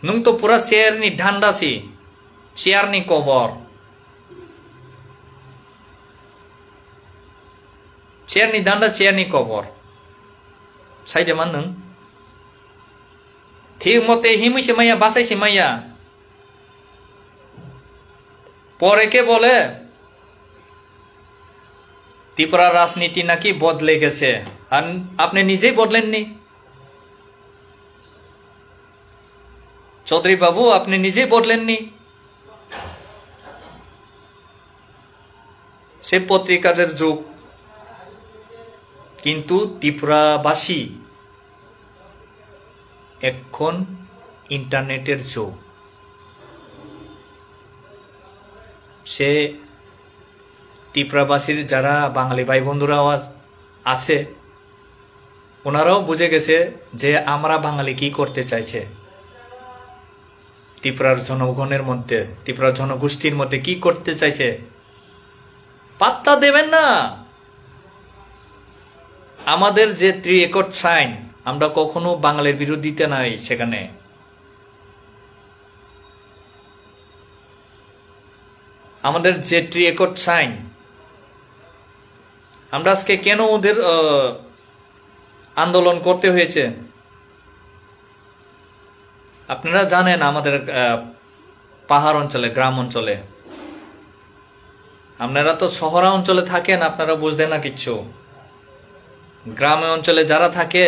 नों तो पूरा शेयरनि धांदासी शेयरनि कवर शेयरनि धांदा शेयरनि कवर साइडे मान नों ठीक मते हिमैसे माया बासाइसे माया परे के बोले त्रिपुरा राजनीति नाकि बदले गेছে আর আপনি নিজেই বদলেননি চৌধুরী বাবু, আপনি নিজেই বদলেননি। সে পত্রিকাদের যুগ, কিন্তু ত্রিপুরাবাসী এখন ইন্টারনেটের যুগ। সে ত্রিপুরাবাসীর যারা বাঙালি ভাই বন্ধুরা আছে ওনারাও বুঝে গেছে যে আমরা বাঙালি কি করতে চাইছে, ত্রিপুরার জনগণের মধ্যে ত্রিপুরার জনগোষ্ঠীর মধ্যে কি করতে চাইছে। পাত্তা দেবেন না। আমাদের যে 3 একর সাইন আমরা কখনো বাঙালির বিরোধিতা নাই সেখানে। আমাদের যে রেকর্ড সাইন, আমরা আজকে কেন ওদের আন্দোলন করতে হয়েছে আপনারা জানেন। আমাদের পাহাড় অঞ্চলে, গ্রাম অঞ্চলে, আপনারা তো শহর অঞ্চলে থাকেন, আপনারা বুঝতেন না কিচ্ছু। গ্রামে অঞ্চলে যারা থাকে,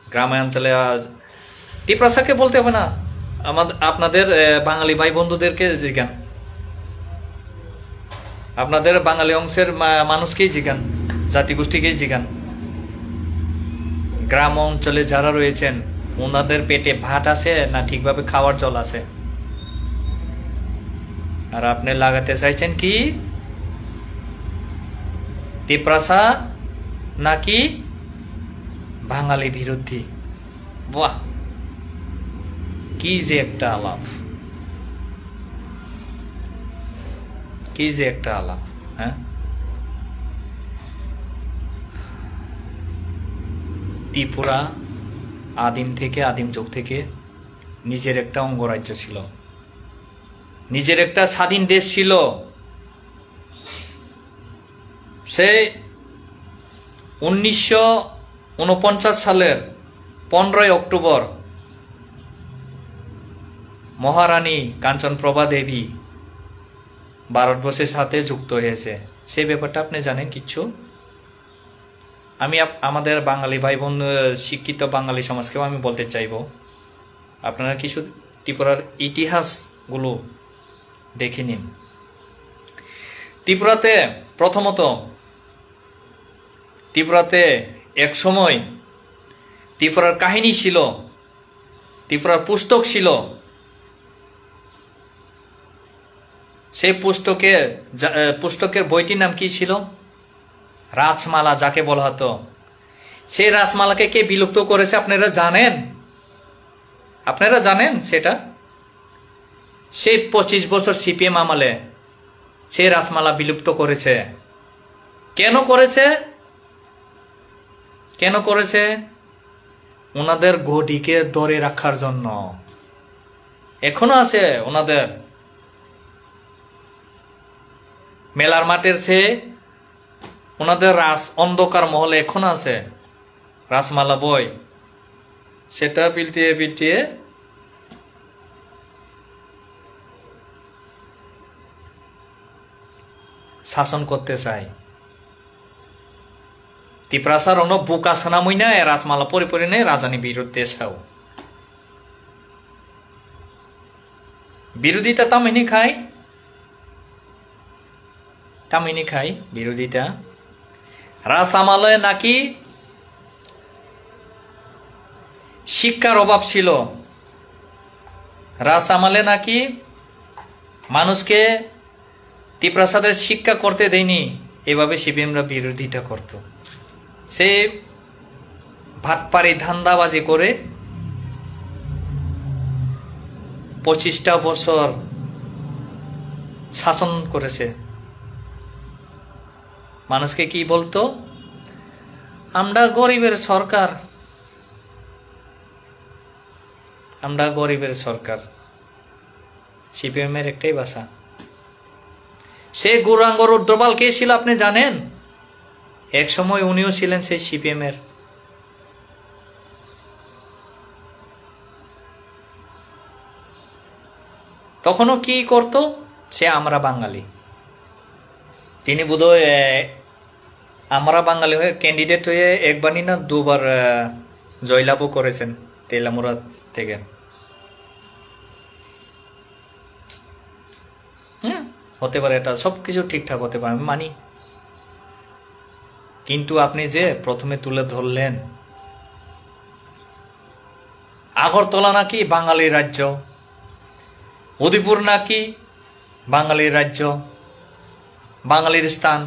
গ্রামে অঞ্চলে টিপ্রাসাকে বলতে হবে না, আপনাদের বাঙালি ভাই বন্ধুদেরকে জিজ্ঞান, আপনাদের বাঙালি অংশের মানুষকেই জিজ্ঞান, জাতিগোষ্ঠীকেই জিজ্ঞান। গ্রাম অঞ্চলে যারা রয়েছেন ওনাদের পেটে ভাত আছে না ঠিকভাবে খাওয়ার জল আছে? আর আপনি লাগাতে চাইছেন কি টিপ্রাসা নাকি বাঙালি বিরোধী? বাহ, কি যে একটা আলাপ, কি যে একটা আলাপ। হ্যাঁ, ত্রিপুরা আদিম যুগ থেকে নিজের একটা অঙ্গরাজ্য ছিল, নিজের একটা স্বাধীন দেশ ছিল। সে 1949 সালের 15 অক্টোবর মহারানী কাঞ্চনপ্রভা দেবী ভারতবর্ষের সাথে যুক্ত হয়েছে। সেই ব্যাপারটা আপনি জানেন কিচ্ছু? আমি আমাদের বাঙালি ভাই বোন, শিক্ষিত বাঙালি সমাজকেও আমি বলতে চাইব, আপনারা কিছু ত্রিপুরার ইতিহাসগুলো দেখে নিন। ত্রিপুরাতে প্রথমত, ত্রিপুরাতে এক সময় ত্রিপুরার কাহিনী ছিল, ত্রিপুরার পুস্তক ছিল। সেই পুস্তকের বইটির নাম কি ছিল? রাজমালা, যাকে বলা হতো। সেই রাজমালাকে কে বিলুপ্ত করেছে আপনারা জানেন? আপনারা জানেন সেটা? সেই 25 বছর সিপিএম আমলে সেই রাজমালা বিলুপ্ত করেছে। কেন করেছে? কেন করেছে? ওনাদের গদিকে ধরে রাখার জন্য। এখনো আছে ওনাদের মেলার মাঠের চেয়ে ওনাদের অন্ধকার মহলে এখন আছে রাসমালা বই, সেটা পিলটিয়ে পিলটিয়ে শাসন করতে চায়। ত্রিপ্রাসার অন্য বুকা সানামই না রাজমালা পরিপরি নেই রাজানি বিরুদ্ধে ছাও বিরোধিতা তামিনি খাই বিরোধিতা। রাসামালয়ে নাকি শিক্ষার অভাব ছিল, রাসামালে নাকি মানুষকে ত্রিপ্রাসাদের শিক্ষা করতে দেয়নি, এভাবে সিপিএমরা বিরোধিতা করত। সে ভাটপাড়ি ধান্দাবাজি করে 25টা বছর শাসন করেছে। মানুষকে কি বলতো? আমরা গরিবের সরকার, আমরা গরিবের সরকার। সিপিএম এর একটাই ভাষা। সে গৌরাঙ্গ রুদ্রপাল কে ছিল আপনি জানেন? এক সময় উনিও ছিলেন সেই সিপিএম এর। তখনও কি করত? সে আমরা বাঙালি। তিনি বোধহয় আমরা বাঙালি হয়ে ক্যান্ডিডেট হয়ে একবারই না দুবার জয়লাভও করেছেন তেলামুড়া থেকে। হ্যাঁ, হতে পারে, এটা সবকিছু ঠিকঠাক হতে পারে, আমি মানি। কিন্তু আপনি যে প্রথমে তুলে ধরলেন আগরতলা নাকি বাঙালির রাজ্য, উদয়পুর নাকি বাঙালির রাজ্য, বাঙালির স্থান,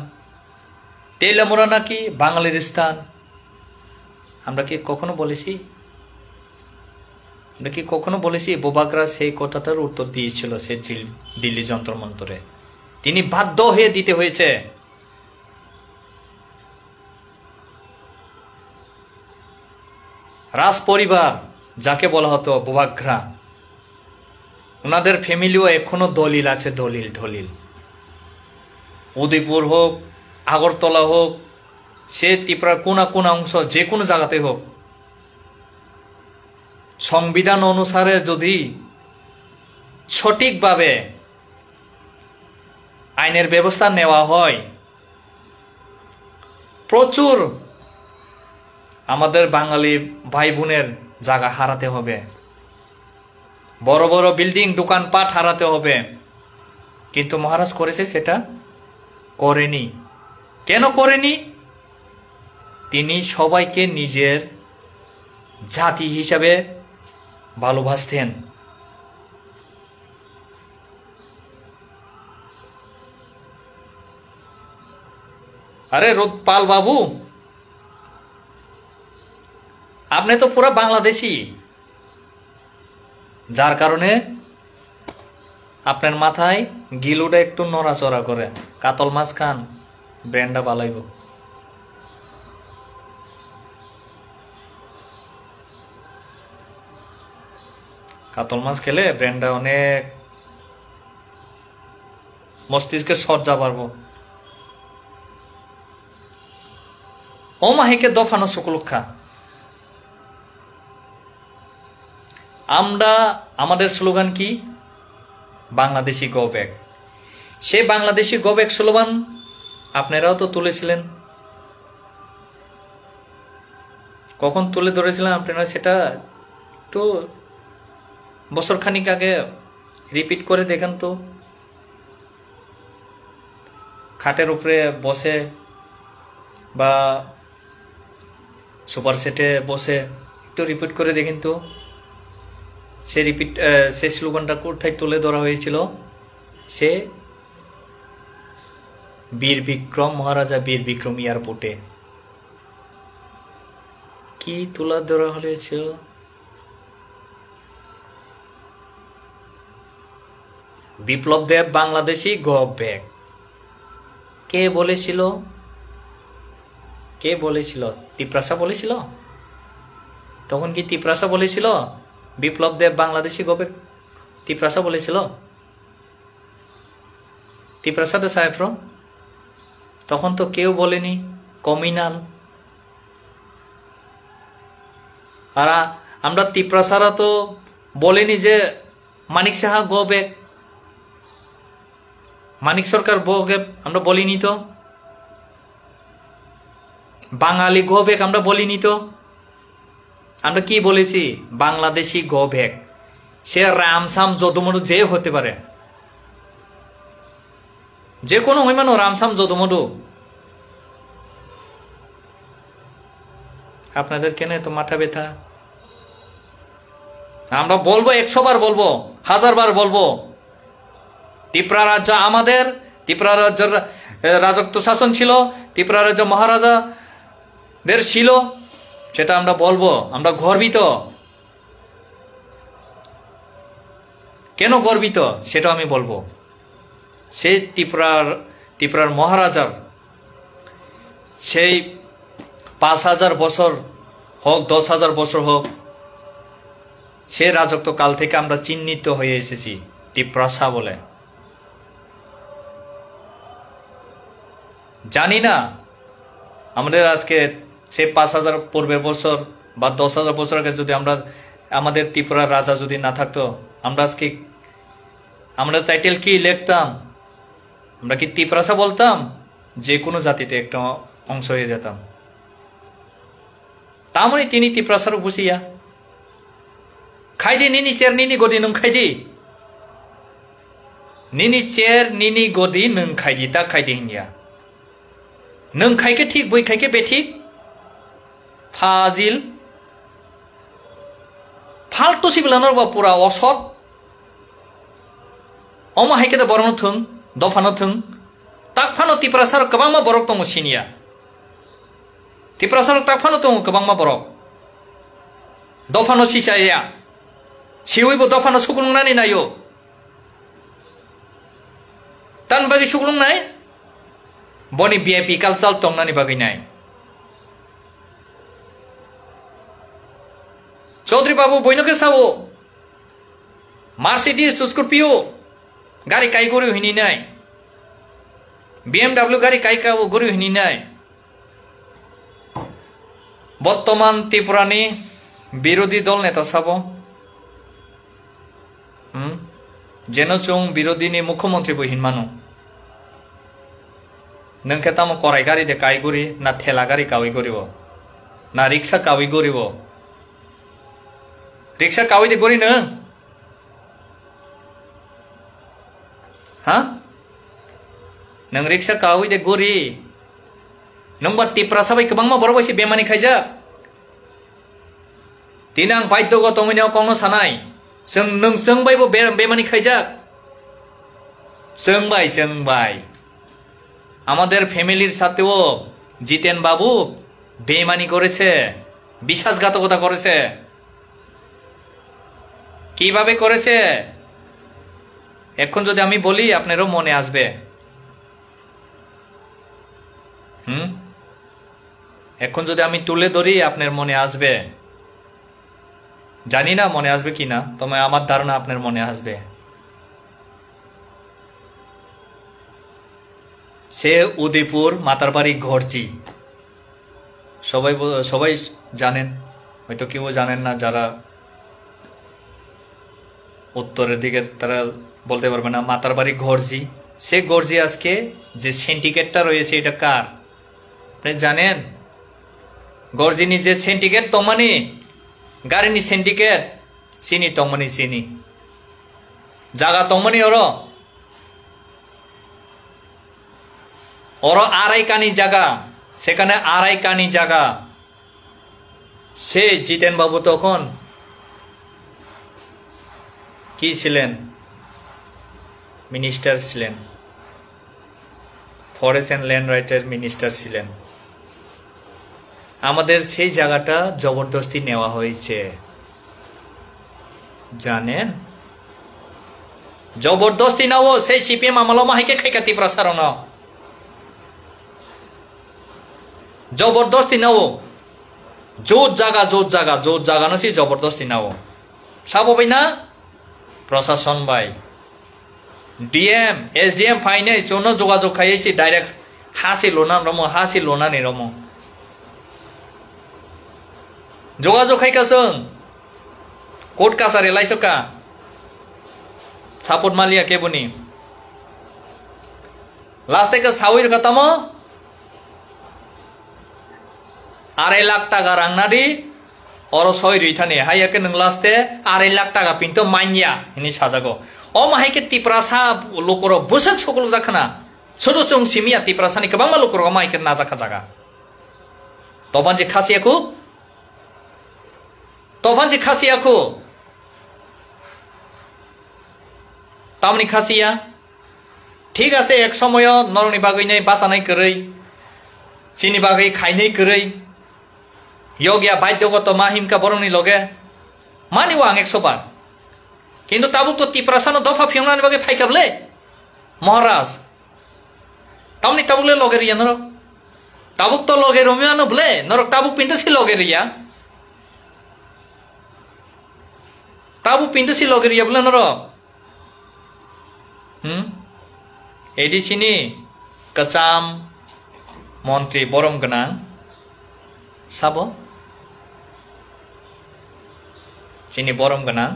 তেলামুড়া নাকি বাঙালির স্থান। আমরা কি কখনো বলেছি? আমরা কি কখনো বলেছি? বোবাগরা সেই কথাটার উত্তর দিয়েছিল সে দিল্লি যন্ত্র মন্তরে। তিনি বাধ্য হয়ে দিতে হয়েছে। রাজ পরিবার যাকে বলা হতো বুবাগ্রা, ওনাদের ফ্যামিলিও এখনো দলিল আছে, দলিল দলিল। উদয়পুর হোক, আগরতলা হোক, সে ত্রিপুরার কোনা কোনা অংশ, যে কোনো জায়গাতে হোক, সংবিধান অনুসারে যদি সঠিকভাবে আইনের ব্যবস্থা নেওয়া হয়, প্রচুর আমাদের বাঙালি ভাই বোনের জায়গা হারাতে হবে, বড় বড় বিল্ডিং দোকানপাট হারাতে হবে। কিন্তু মহারাজ করেছে, সেটা করেনি। কেন করেনি? তিনি সবাইকে নিজের জাতি হিসাবে ভালোবাসতেন। আরে রোদপাল বাবু, আপনি তো পুরো বাংলাদেশি, যার কারণে আপনার মাথায় গিলুটা একটু নড়াচড়া করে। কাতল মাছ খান, ব্রেনটা বালাইব। কাতল মাছ খেলে ব্রেনটা অনেক মস্তিষ্কের সজ্জা পারবো। ও মাহিকে দফানো শুক্লক্ষা। আমরা, আমাদের স্লোগান কি? Bangladeshi go back. সে বাংলাদেশি গো ব্যাক স্লোগান আপনারাও তো তুলেছিলেন। কখন তুলে ধরেছিলেন আপনারা সেটা তো বছর খানিক আগে রিপিট করে দেখেন তো। খাটের উপরে বসে বা সুপার সেটে বসে একটু রিপিট করে দেখেন তো, সে স্লোগানটা কোথায় তুলে ধরা হয়েছিল? সে বীর বিক্রম, মহারাজা বীর বিক্রম এয়ারপোর্টে কি তুলে ধরা হয়েছিল? Biplab Deb Bangladeshi go back. কে বলেছিল? কে বলেছিল? তিপ্রাসা বলেছিল? তখন কি তিপ্রাসা বলেছিল বিপ্লব দেব বাংলাদেশি গো ব্যাক? তিপ্রাসা বলেছিল? তিপ্রাসাদ সাহেব তখন তো কেউ বলেনি, কমিনাল। আর আমরা তিপ্রাসারা তো বলেনি যে মানিক সাহা গো ব্যাক, মানিক সরকার গো ব্যাক আমরা বলিনি তো, বাঙালি গো ব্যাক আমরা বলিনি তো। আমরা কি বলেছি? Bangladeshi go back. সে রামসাম যদুমধু যে হতে পারে, যে কোনো হইমানো রামসাম যদুমধু। আপনাদের কেন এত মাথা ব্যথা? আমরা বলবো, 100 বার বলবো, 1000 বার বলবো, ত্রিপুরা রাজ্য আমাদের, ত্রিপুরা রাজ্যের রাজত্ব শাসন ছিল, ত্রিপুরা রাজ্য মহারাজাদের ছিল, সেটা আমরা বলবো। আমরা গর্বিত। কেন গর্বিত সেটা আমি বলবো। সে ত্রিপুরার মহারাজার সেই 5000 বছর হোক, 10,000 বছর হোক, সে রাজত্ব কাল থেকে আমরা চিহ্নিত হয়ে এসেছি ত্রিপ্রাসা বলে। জানি না আমাদের আজকে সে 5000 পূর্বের বছর বা 10,000 বছর আগে যদি আমরা, আমাদের ত্রিপুরার রাজা যদি না থাকতো, আমরা আজকে আমরা টাইটেল কি লিখতাম? আমরা কি ত্রিপ্রাসা বলতাম? যে কোনো জাতিতে একটা অংশ হয়ে যেতাম। তামনি তিনি ত্রিপ্রাসার বসিয়া খাইদি নিনি চের নিনি গদি নং খাইদি, নিনি চের নিনি গদি নং খাইদি, তা খাইদি হিনিয়া নং খাইকে ঠিক বই খাইকে বে ঠিক ফাজিল ফালতু সিবিলানোর বা পুরা অসৎ অमा हाइके द बरनो थुं दफानो थुं ताक फानो टिप्रासार गोबांमा बरक दङ सिनिया टिप्रासार ताक फानो दङ गोबांमा बरक दफानो सिसाया सिवैबो दफानो सुगुलुंनानै नायो तान बागै सुगुलुंनाय बनि भिआइपि कालचार दंनानै बागै नाय चौधरी बाबू बयनो के सावो मार्सिडिज स्कर्पियो गाड़ी काई गरि हिनी नाय BMW गाड़ी काई का गरि हिनी नाय बर्तमान त्रिपुरानी विरोधी दल नेता साबो जेनो चुं विरोधी मुख्यमंत्री बो हिनमानो नोंखे तामो कराई गाड़ी दे काई गरि ना ठेला गाड़ी कावी गरिबो ना रिक्शा कावी गरिबो रिक्शा कावी दे गरि नों हा नों रिक्शा कावी दे गरि नोंबा टिप्रा साबाय गोबां बर बायसे बेमानि खायजा दिना आं बाध्यगत मैनाव कौनो सानाय जों नोंजों बायबो बेमानि खायजा जोंबाय আমাদের ফ্যামিলির সাথেও জিতেন বাবু বেমানি করেছে বিশ্বাসঘাতকতা করেছে কিভাবে করেছে এখন যদি আমি বলি আপনারও মনে আসবে এখন যদি আমি তুলে ধরি আপনার মনে আসবে জানি না মনে আসবে কিনা তবে আমার ধারণা আপনার মনে আসবে সে উদয়পুর মাতারবাড়ি ঘরজি সবাই জানেন হয়তো কেউ জানেন না যারা উত্তরের দিকে তারা বলতে পারবে না মাতারবাড়ি ঘরজি সে ঘরজি আজকে যে সিন্ডিকেটটা রয়েছে এটা কার আপনি জানেন ঘরজিনি যে সিন্ডিকেট তমানি গাড়িনি সিন্ডিকেট চিনি তমানি চিনি জায়গা তমানি ওর আড়াই কানি জায়গা সেখানে আড়াই কানি জায়গা সে জিতেন বাবু তখন কি ছিলেন মিনিস্টার ছিলেন ফরেস্ট এন্ড ল্যান্ড রাইটের মিনিস্টার ছিলেন আমাদের সেই জায়গাটা জবরদস্তি নেওয়া হয়েছে জানেন জবরদস্তি নাও সেই সিপিএম আমলো মাহিকে খাইকাতি প্রসারণ जबरदस्ती नाओ जोत जागा नसी जबरदस्ती नाओ साबो बैना प्रशासन बाय डीएम एसडीएम फाइने जोनो जोगाजोग खाइछि डाइरेक्ट हासि लोना नि रमो जोगाजोग खाइकासों court Kasare लाइसका support Mallya केबुनि last के साविर खतमो 2.5 लाख टाका रांनादि और सय रैथानि हायाके नों लास्टे 2.5 लाख टाका पिनतो माइया हिनि साजागो ओ माहायके तिप्रासा लोकर बसक सकल जाखाना सदो जों सिमिया तिप्रासानि गोबां लोकर माहायके नाजाखा जागा तबानजि खासियाखौ तामनि खासिया ठीक আছে एक समय नरनि बागैनै बासानाय करै चिनि बागै खाइनै करै योगिया बाध्यगत माहिमका बरंनि लगे मानिव आं 100 बार किन्तु ताबुक तो तिप्रासानो दफा फियंनानि बागै फाइकाबले महाराज तामनि ताबुकले लगे रिया नरक ताबुक तो लगे रमियानो बले नरक ताबुक पिंतसि लगे रिया बले नरक एडिसिनि कचाम मंत्री बरम गनां साबो चिनि बरम गनां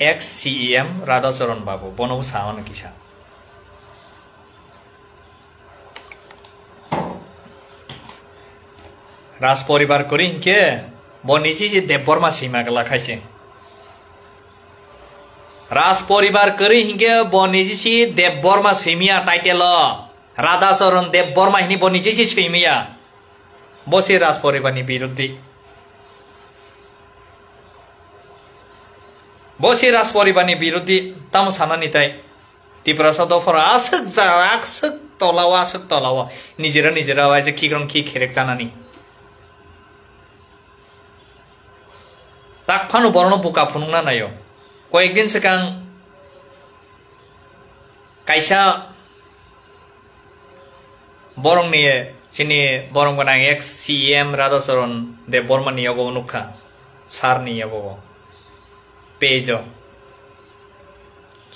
एक्स सीएम राधाचरण बाबू बनबो सावन किसा राज परिवार करी इनके बनिसी जे देवबर्मा सीमा गला खाइसे राज परिवार करी हिंगे बनिसी देवबर्मा सीमिया टाइटेल राधाचरण देवबर्मा हिनी बनिसी सीमिया बसे राज परिवारनि विरुद्धि बसे राज परिवारनि विरुद्धि ताम सानानिताय तिप्रासा दफर आसक तलावा निजेरा वाइजे खिग्रं खि खेरेक जानानि ताक फानु बरनो बुका फुनुंना नायो कयेक दिन सिगां कायसा बरंनि चिनि बरं गोनां एक्स सीएम राधाचरण देवबर्मानि अगनुखा sarni abo pejo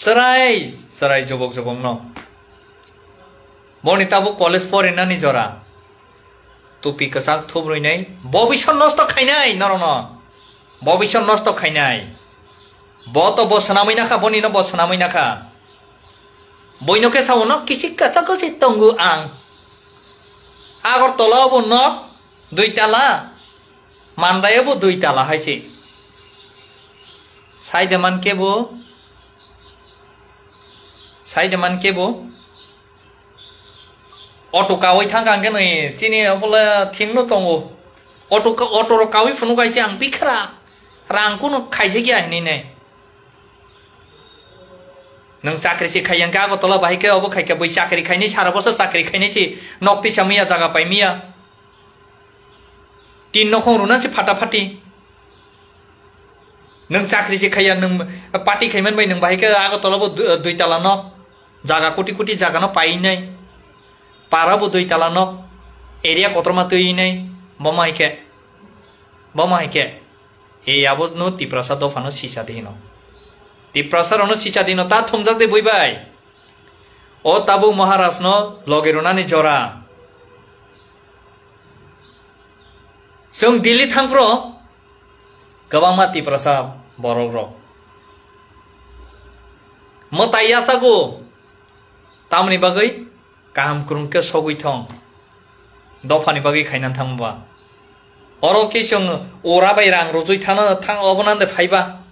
serai jobok no boni tabu college for inani jora tupi kasak thubroi nai bobishon nosto khainai narono bobishon nosto khainai bo to bo sanamai nakha boni no bo sanamai nakha boino ke sauno kisi kasak si tonggu ang agor tola bo nok dui tala mandaya bo dui tala haise saideman ke bo auto kawai thangkang ke noi chini bola thingno tongo auto ro kawai phunu kaise ang bikra rangku no khaije gya hini nei nang sakri si khayang ka ko tola bahai ke obo khai ke boi sakri khaini sara boso sakri khaini si nokti samia jaga pai mia tin no khong runa si phata phati nang sakri si khaya nang party khaiman bai nang bahai ke ago tola bo dui tala no jaga kuti jaga no pai nei para bo dui tala no area kotroma tui nei bomai ke e abo no tiprasa do fano sisa dino tiprasa no sisa dino ta thongjak de boibai o tabu maharaj no logerona ni jora sung dili thangpro gawama tiprasa borogro motaya sago tamni bagai kaham kurungke sogui thong dofani bagai khainan thangba oro ke sung ora bai rang rojoi thana thang obonan de phaiba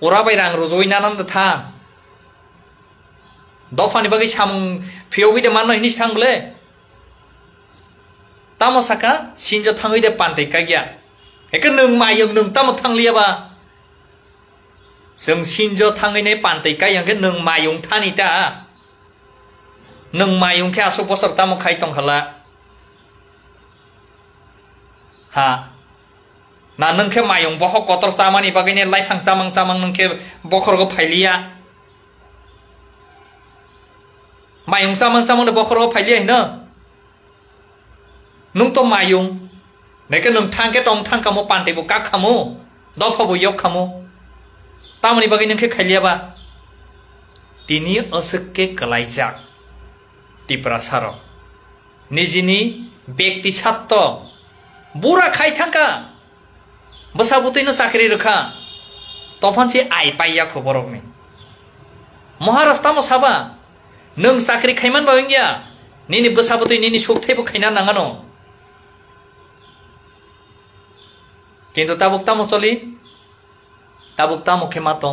ora bai rang rojoi nanan de thang dofani bagai sam phiogi de manno hinis thangle tamo saka sinjo thangoi de pante kagya ek nung mayung nung tamo thanglia ba sung sinjo thangai ne pante kayang ke nung mayung thani ta nung mayung ke aso bosor tamo khai tong khala ha na nung ke mayung boho kotor samani bagine lai hang samang nung ke bokhor go phailia mayung samang de bokhor go phailia hina nung to mayung neke nung thang ke tong thang kamo pante bo kak khamo dopha bo yok khamo tamani bagine nung ke khailia ba tini asake kalaijak tiprasaro nijini bekti chatto बुरा खाई थांका बसा बुतैनो साखरी रखा तफान से आई पाइया खबरक में महाराष्ट्र में साबा नों साखरी खाइमान बावंगिया निनी बसा बुतै निनी सोखथैबो खाइना नांगानो किन्तु ताबुक तामो चली ताबुक तामो खेमातो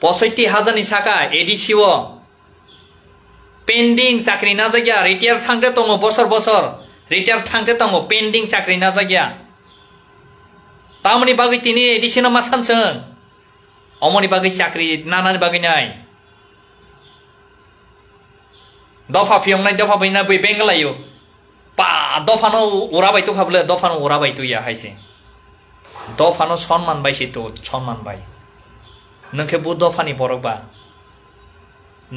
65,000 नि साका एडिसिओ पेंडिंग साखरी ना जागिया रिटायर थांगदे दङ बसर रिटायर थांगते तंगो पेंडिंग चाकरी ना जागिया तामनि बागै तिनि एडिशनल मा सानसों अमनि बागै चाकरी नानानि बागै नाय दफा फियंनाय दफा बैना बै बेंगलायो पा दफानो उराबाय तो खाबले दफानो उराबाय तो या हाइसे दफानो सन्मान बायसे तो सन्मान बाय नोंखे बु दफानि बरकबा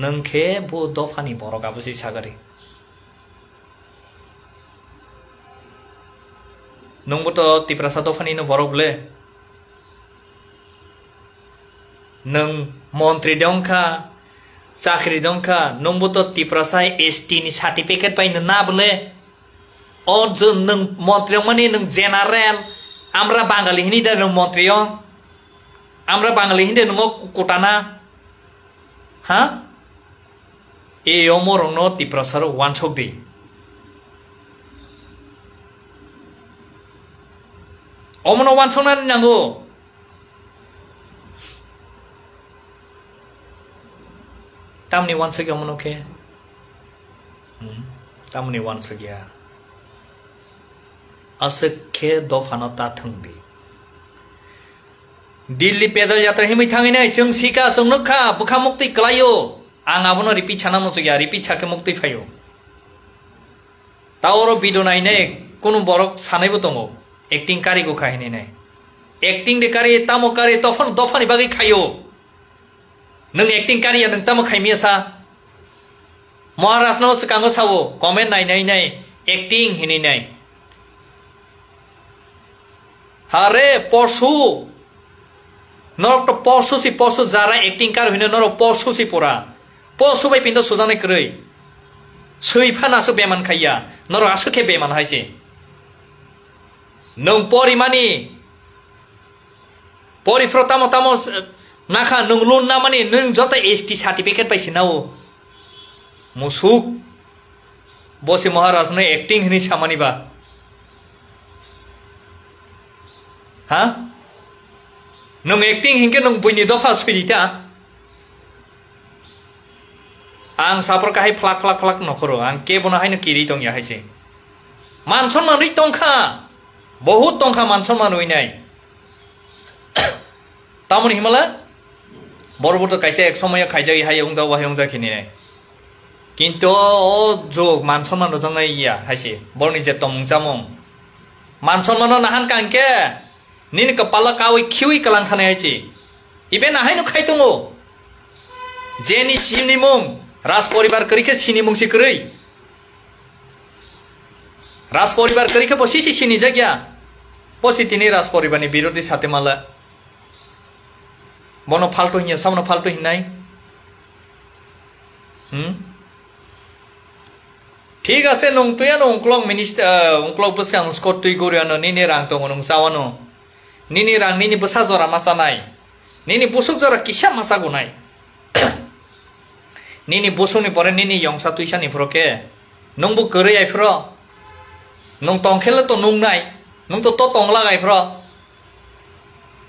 नोंखे बु दफानि बरकाबो सि सागारि नंबो तो तिप्रासा दफानी नो बरबले नंग मंत्री दंखा चाकरी दंखा नंबो तो तिप्रासा एसटी नि सर्टिफिकेट पाइन ना बले ओ जो नंग मंत्री माने नंग जेनारेल आमरा बांगाली हिनी दे नंग मंत्री आमरा बांगाली हिनी नंग कुटाना हा ए ओमोर नो तिप्रासा रो वानछोक दे 어머나 완성하는 양고 땀니 완성이 어머나 오케이 땀니 완성이야 असखे दफानो ताथंबी दिल्ली पैदल यात्रा हिमै थाङैनाय जों सिका जोंनोखा बुखा मुक्ति कलायो आं आबोनो रिपिट छाना मसुया रिपिट छाके मुक्ति फायो तावरो भिडिअ नायनाय कोनो बरक सानैबो दङ एक्टिंग कारी को खाहिने नै एक्टिंग दे कारी तामो कारी तफन दफानि बागै खायो नों एक्टिंग कारी नों तामो खाइमियासा महाराष्ट्र नो कांगो सावो कमेन्ट नायनाय एक्टिंग हिनि नाय হারে পশু নরক তো পশু সি পশু যারা অ্যাক্টিং কার হইনো নরক পশু সি পড়া পশু বাই পিন্দ সুজানে কই সৈফান আসো বেমান খাইয়া নর আসুকে বেমান হাইছে নং পরিমানি পরিফ্রতাম তাম নাখা নং লুন না মানে নং যত এসটি সার্টিফিকেট পাইছি নাও মুসুক বসে মহারাজ নে অ্যাক্টিং হিনি সামানিবা হ্যাঁ নং অ্যাক্টিং হিংকে নং বইনি দফা সুইতা आं सापर काहाय फ्लाक फ्लाक फ्लाक नखरो आं के बना हायनो किरि दं या हायसे मान सन्मान रै दंखा बहुत दंखा मान सन्मान होइनाय तामन हिमाला बरबत कायसे एक समय खायजाय हाय उंजाव बाहाय उंजाखिनि किन्तु ओ जो मान सन्मान रजंनाय या हायसे बरनि जे तम जामं मान सन्मान नाहान कांके निन कपाला कावै खिउइ कलां थानाय हायसे इबे नाहायनो खाय दङो जेनि सिनि मुं राज परिवार करिके सिनी मुंसी करै राज परिवार करिके बसी सिनी जाग्या बसी तिनी राज परिवारनि विरोधी साथे माला बनो फाल्टो हिया सामनो फाल्टो हिनाय ठीक आसे नंतुयानो उंक्लक मिनिस्टार उंक्लक बसां स्कट तुइ गोरियानो निनि रां दङ नों सावानो निनि रां निनि बसा जरा मासानाय निनि बुसुक जरा किसा मासा गनाय Nini bosoni pore nini yongsa tuisa ni froke nung bu kere ai fro nung tong khela to nung nai nung to tong lagai fro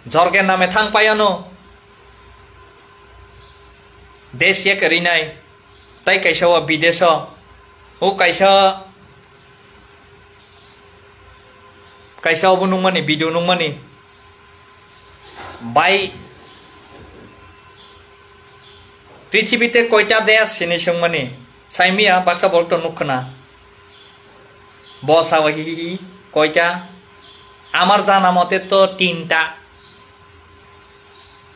jorge name thang payano desh ye kari nai tai kaisa wa bidesho o kaisa obu nung mani bidu nung mani bai পৃথিবীতে কয়টা দেশ চিনি সংমানি সাইমিয়া বাক্সা বলতো নুখনা বসাওহি কয়টা আমার জানা মতে তো 3টা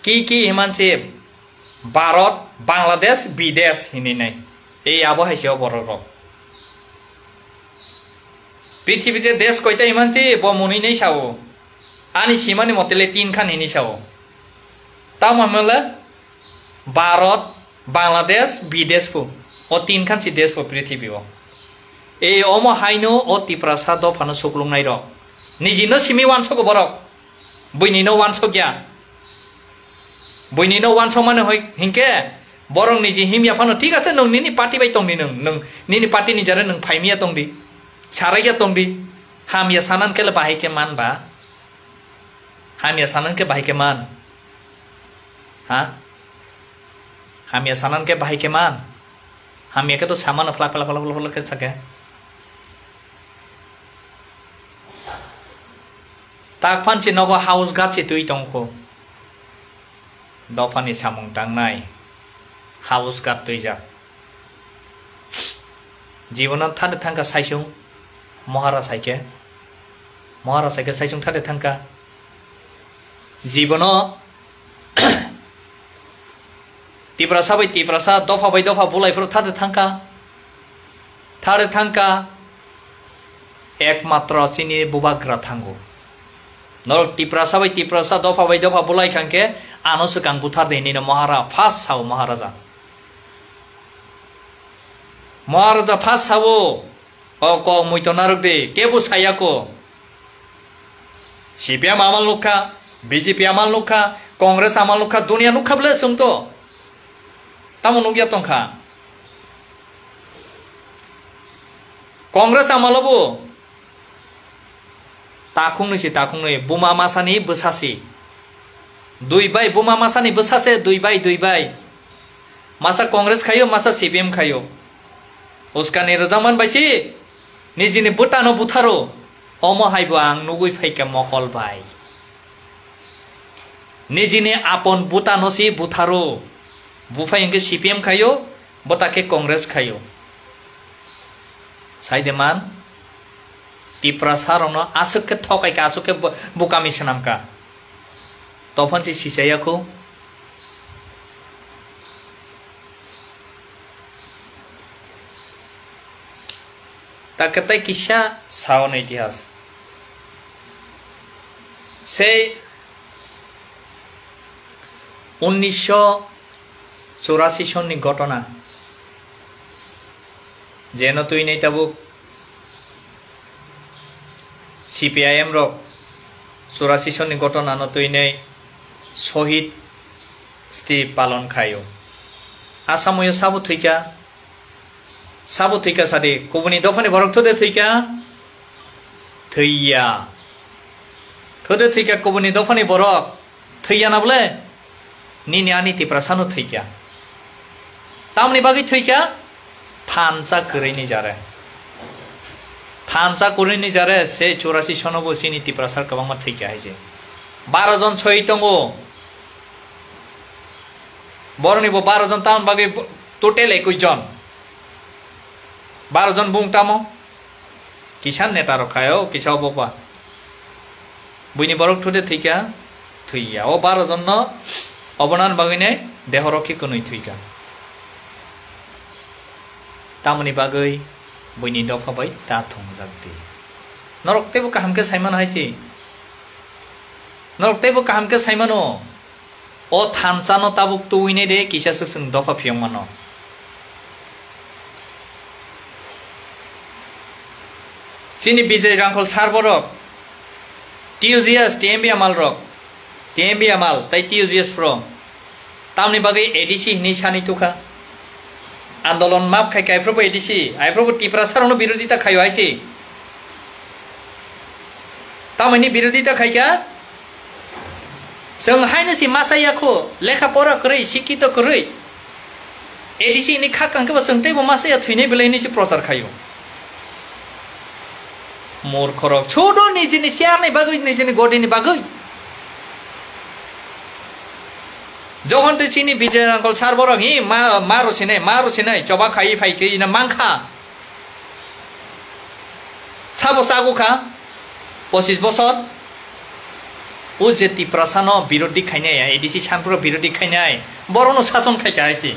কি হিমানসি ভারত বাংলাদেশ বিদেশ হিনি নাই এই আবহাইছেও বড় রক পৃথিবীতে দেশ কয়টা হিমানসি বমুনি নাই সাও আনি সীমানি মতেলে 3 খান হিনি সাও তাও মামলা ভারত बांग्लादेश विदेश फु ओ 3 खानसि देश फु पृथ्वी ओ ए ओमो हाइनो ओ तिफ्रासा द फानो सुकलुंनाय र निजिनो सिमि वानसो को बरक बुइनिनो वानसो गया बुइनिनो वानसो माने होय हिंके बरं निजि हिमिया फानो ठीक आसे नों निनि पार्टी बाय तंनि नों निनि पार्टी नि जारे नों फाइमिया तंदि साराया तंदि हामिया सानान केले बाहायके मान बा हामिया सानान के बाहायके मान हा हम ये सानन के भाई के मान हम ये के तो सामान फला फला फला फला के सके ताक फानसि नगो हाउस गाछि तुइ तंखो दफानि सामुं तांनाय हाउस गात तुइ जा जीवनाव थादे थांका साइसुं महारा साइके साइसुं थादे थांका जीवनाव तिफ्रासा दफा बाय दफा बुलाइफोर थादे थांका एकमात्र चिनि बुबाग्रा थांगो नर तिफ्रासा बाय तिफ्रासा दफा बाय दफा बुलाइ खांके आनसो कां बुथार देनि महारा फास साव महाराजा फास सावो ओ को मुइतो नारुक दे केबु सायाको सीपीएम आमाल नुखा बीजेपी आमाल नुखा कांग्रेस आमाल नुखा दुनिया नुखाबले सुंतो तामो नुगिया तंखा कांग्रेस आमालबो ताखुंनै बुमा मासानि बोसासे दुइ बाय बुमा मासानि बोसासे दुइ बाय मासा कांग्रेस खायो मासा सीपीएम खायो उसका निरजामान बायसि निजिनि बुटानो बुथारो अमो हायबो आं नुगुइ फाइका मकल बाय निजिनि आपन बुटानोसि बुथारो बुफाय इंगे सीपीएम खायो बताके कांग्रेस खायो साइदेमान तिफ्रासा रनो आसुके थकाइका आसुके बुकामि सनामका तफानसि सिसायाखौ ताकताय किसा सावन इतिहास से 1984 सननि घटना जेन तुई नहीं तबुक CPIM रक 84 सननि घटना न तुई नहीं शहीद स्टी पालन खायो आसामयो साबु थैका सादे गुबुननि दफानि बरक थदे थैका थैया थदे थैका गुबुननि दफानि बरक थैया नाबले निनि आनि तिप्रासानो थैका तामनि बागै थैका थानसा करैनि जारे थानसा करैनि जारे से 84 सनबो सिनि तिप्रासार गोबां थैका हायजे 12 जन शहीद दङ बरनिबो 12 जन ताम बागै टोटल 21 जन 12 जन बुंटामो किसान नेता रखायो किसाव बपा बुइनि बरक थदे थैका थैया ओ 12 जन न अबनान बागैने देहरखि कनै थैका तामनि बागै बुइनि दफाबाय ता थंजाकदि नरकतेबो काहामके साइमान हायसि नरकतेबो काहामके साइमानो ओ थानसानो ताबुक तुइने दे किसा सुसुं दफा फियमानो सिनि विजय रांखल सारबरक TUGS TMB आमाल रक TMB आमाल ताई TUGS फ्रो तामनि बागै ADC नि सानि तुखा आंदोलन माप खाय कायफ्रोबो ADC आइफ्रोबो तिप्रासारनो विरोधिता खायो आइसि तामनि विरोधिता खायका जों हायनोसि मासायाखौ लेखा परा करै शिक्षित करै ADC नि खाकांखबा जोंथैबो मासाया थैनाय बेलायनिसि प्रचार खायो मूर्खरक छोडो निजिनि स्यारनि बागै निजिनि गडिनि बागै जगन्ते चिनि विजय रांखल सारबरक हि मारुसिनाय चबा खाइ फाइकै इना मांखा साबो सागुखा 25 बছর ও যে तिप्रासानो विरोधी खायनाय ADC सानफ्रो विरोधी खायनाय बरनो शासन खायका आइसि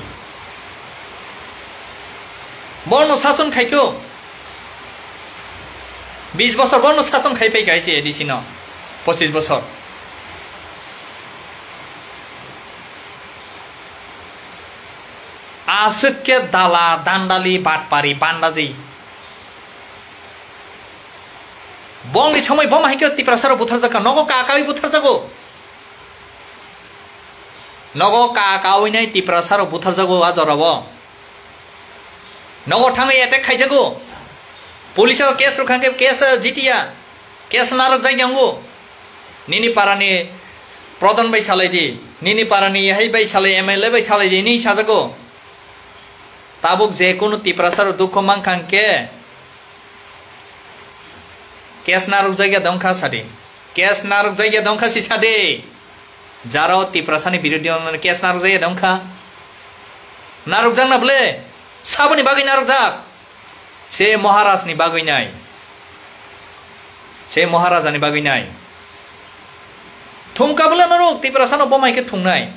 बरनो शासन खायको 20 বছর বর্ণ শাসন খাই পাই গাইছে ADC ন 25 বছর आसुके दाला दान्दाली बाटपारी बान्दाजी बंगनि समय बम हाइके तिप्रासार बुथार जाका नगो काकावि बुथार जागो नगो काकावि नै तिप्रासार बुथार जागो आजरब नगो थाङै एटेक खाइजागो पुलिस केस रुखांगे केस जितिया केस नारक जायगांगो निनि पारानि प्रधान बाय सालायदि निनि पारानि हाय बाय सालाय MLA बाय सालायदि नि साजागो ताबुक जे कोनो तिप्रासार दुख मांखांके केस नारक जायगा दंखा सादे केस नारक जायगा दंखा सि सादे जाराव तिप्रासानि विरोधी केस नारक जायगा दंखा नारक जांना बले साबनि बागै नारक जाक से महाराजनि बागैनाय से महाराजानि बागैनाय थुंकाबला नरक तिप्रासानो बमायके थुंनाय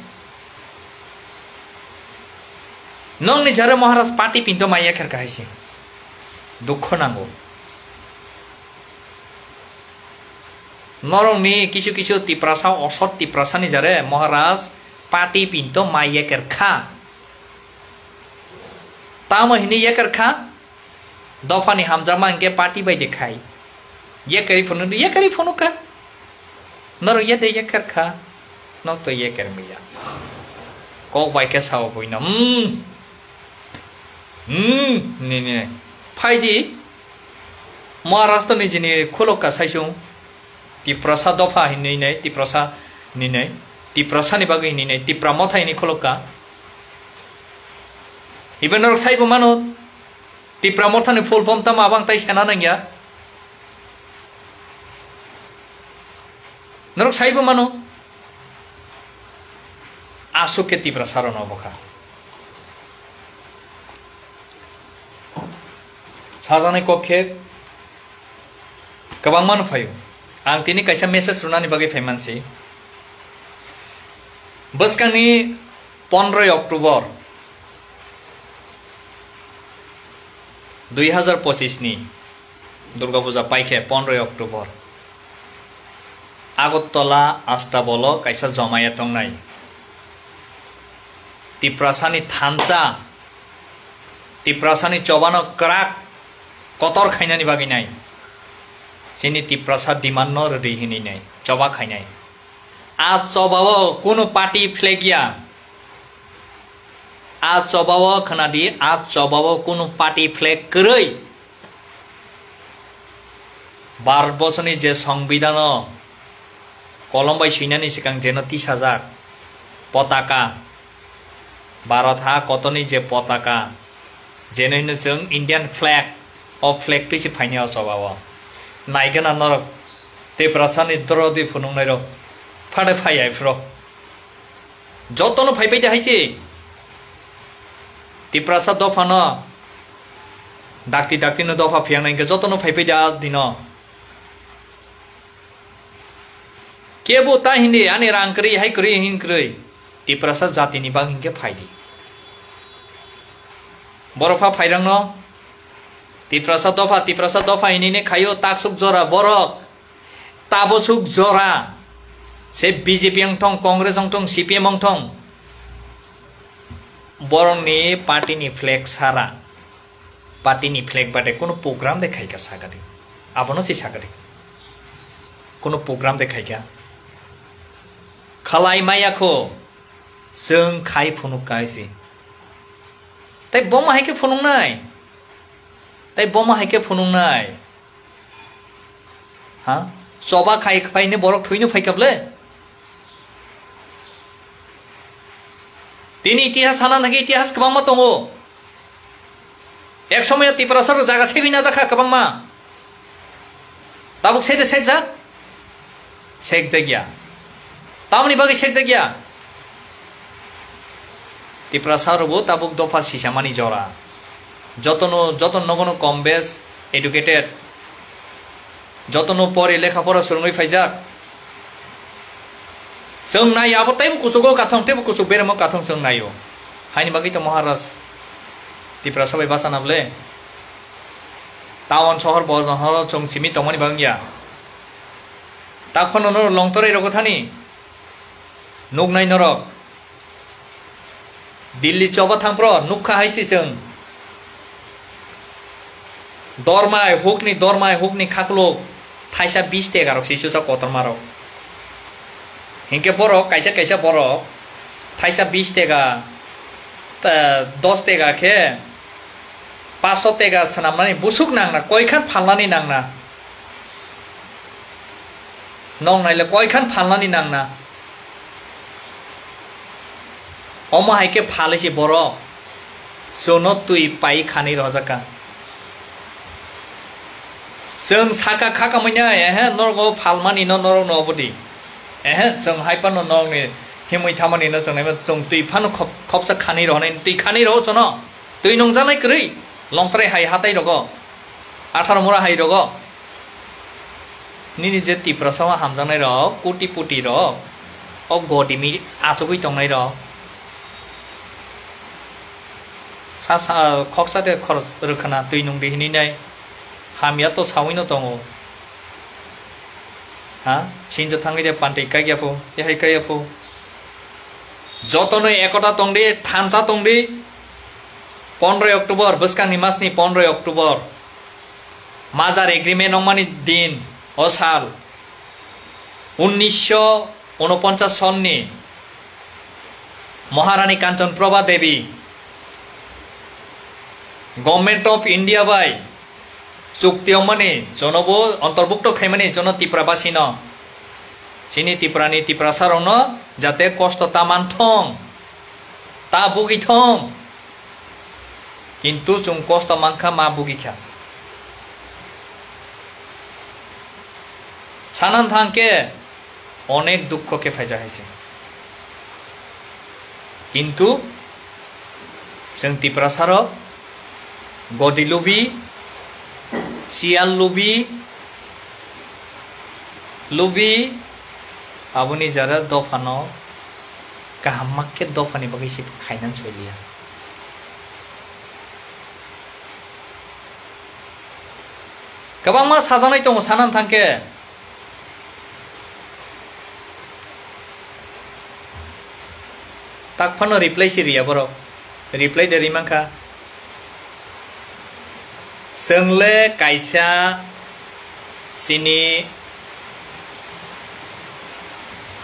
नंनि जारे महाराज पार्टी पिंतो माइया खेरका हायसे दुख नांगौ नरंनि किछु किछु तिप्रासा असत तिप्रासानि जारे महाराज पार्टी पिंतो माइया खेरखा तामहिनि येकरखा दफानि हामजामा इंगे पार्टी बाय देखाय ये करी फोनु का नर ये दे ये करखा न तो ये कर मिया को बाय के साव बुइना ने फाइदि महाराष्ट्र नि जिनि खोलका साइसुं तिप्रासा दफा हिनै नै तिप्रासा निनै तिप्रासानि बागै निनै तिप्रा मथाइनि खोलका इबेनर साइबो मानो तिप्रा मथानि फुल फर्म ता माबां ताइ सेना नांगिया नरक साइबो मानो आसुके तिप्रासार नबखा साजानाय कक्षे गोबां मानो फायो आं तिनि कायसा मेसेज रुनानि बागै फायमानसि बसकांनि 15 अक्टोबर 2025 नि Durga Puja पाइखे 15 October Agottola Astabolo kaisa jomaya tongnai Tiprasani thancha Tiprasani chobano krak kotor khainani bagi nai Sini Tiprasa dimanno rihini nai choba khainai A chobawo kuno party flagia A chobawo khanadi a chobawo kuno party flag kroi Bharat borsoni je সংবিধানো কলম্বাই সৈনানি সিকাং যেন 30,000 পতাকা ভারত হা কতনি যে পতাকা যেনইনো जों Indian flag of flag পিছি ফাইনিয়া সবাও নাইগেন আনর তেপ্রাসানি দ্রদি ফুনুংনাই র ফাড়ে ফাইয়াই ফ্র যতনো ফাইপাইতে হাইছে তেপ্রাসা দফানো ডাক্তি ডাক্তিনো দফা ফিয়াংনাইকে যতনো ফাইপাইতে আজ দিন Kebo ta hindi ani rangkri hai kri hinkri Tiprasa jati ni bang hingke phaidi Borofa phairang no Tiprasa dofa ini ne khayo taksuk jora borok tabosuk jora se BJP ang thong Congress ang thong CPM ang thong borong ni party ni flag sara party ni flag bate kono program dekhai ka sagadi abono si sagadi kono program dekhai ka Khalai mayako जों khai phunuk kaisi tai boma haike phunung nai tai boma haike phunung nai ha soba khai phaine borok thuino phaikable tini itihas hana nagi itihas kabangma tongo ek somoy Tiprasar jaga sebina jakha kabangma tabuk sede sekja sek jagya Tamni bagi sek jagya Tiprasa robo tabuk dofa sisamani jora jotono nogono kombes educated jotono pore lekha pora surungoi faijak जों नाय abo taibu kusugo kathong taibu kusuk beremo kathong जों nayo haini bagi to Maharaj Tiprasa bai basa nable taon sohor bohor chung simi tomani bangya takhono no longtore rogo thani Nugnai norok Dilli choba thangpro nukha haisi जों dormai hukni khaklok thaisa 20 tega rok sisu sa kotormarok hinke borok kaisa borok thaisa 20 tega 10 tega khe 500 tega sanamnani busuk nangna koikhan phalnani nangna nongnaile koikhan phalnani nangna Oma haike phalesi boro sono tui pai khani rojaka जों saka khaka manya ehe norgo phalmani no norog no bodi ehe जों haipan no norni himui thamani no जों naima जों tui phano khopsa khani ro nai tui khani ro jono tui nongjanai krei longtrai hai hatai rogo 18 mura hai rogo nini je Tiprasa wa hamjanai ro koti puti ro o godimi asugui tongnai ro Sasa khoksa de khoros rkhana tui nong dihini nai hamya to sawino tongo ha chinja thangi de pantai kaiyafu ehai kaiyafu jotono ekota tongde thancha tongde 15 October buskang nimasni 15 October Mazar agreement nongmani din o sal 1949 sonni Maharani Kanchan Prabha Devi Government of India by Suktiyo mani jonobo antorbukto khaimani jono Tiprabasi no sini Tiprani Tiprasar no jate kosto taman thong ta bugi thong kintu chung kosto mankha ma bugi kha sanan thangke onek dukho ke phaija haise kintu जों Tiprasar godi lubi sial lubi abuni jara dofano kahamak dofani bagi si khainan cholia kabang ma sajanai tong sanan thangke tak phano reply siria borok reply dari mangka sengle kaisa sini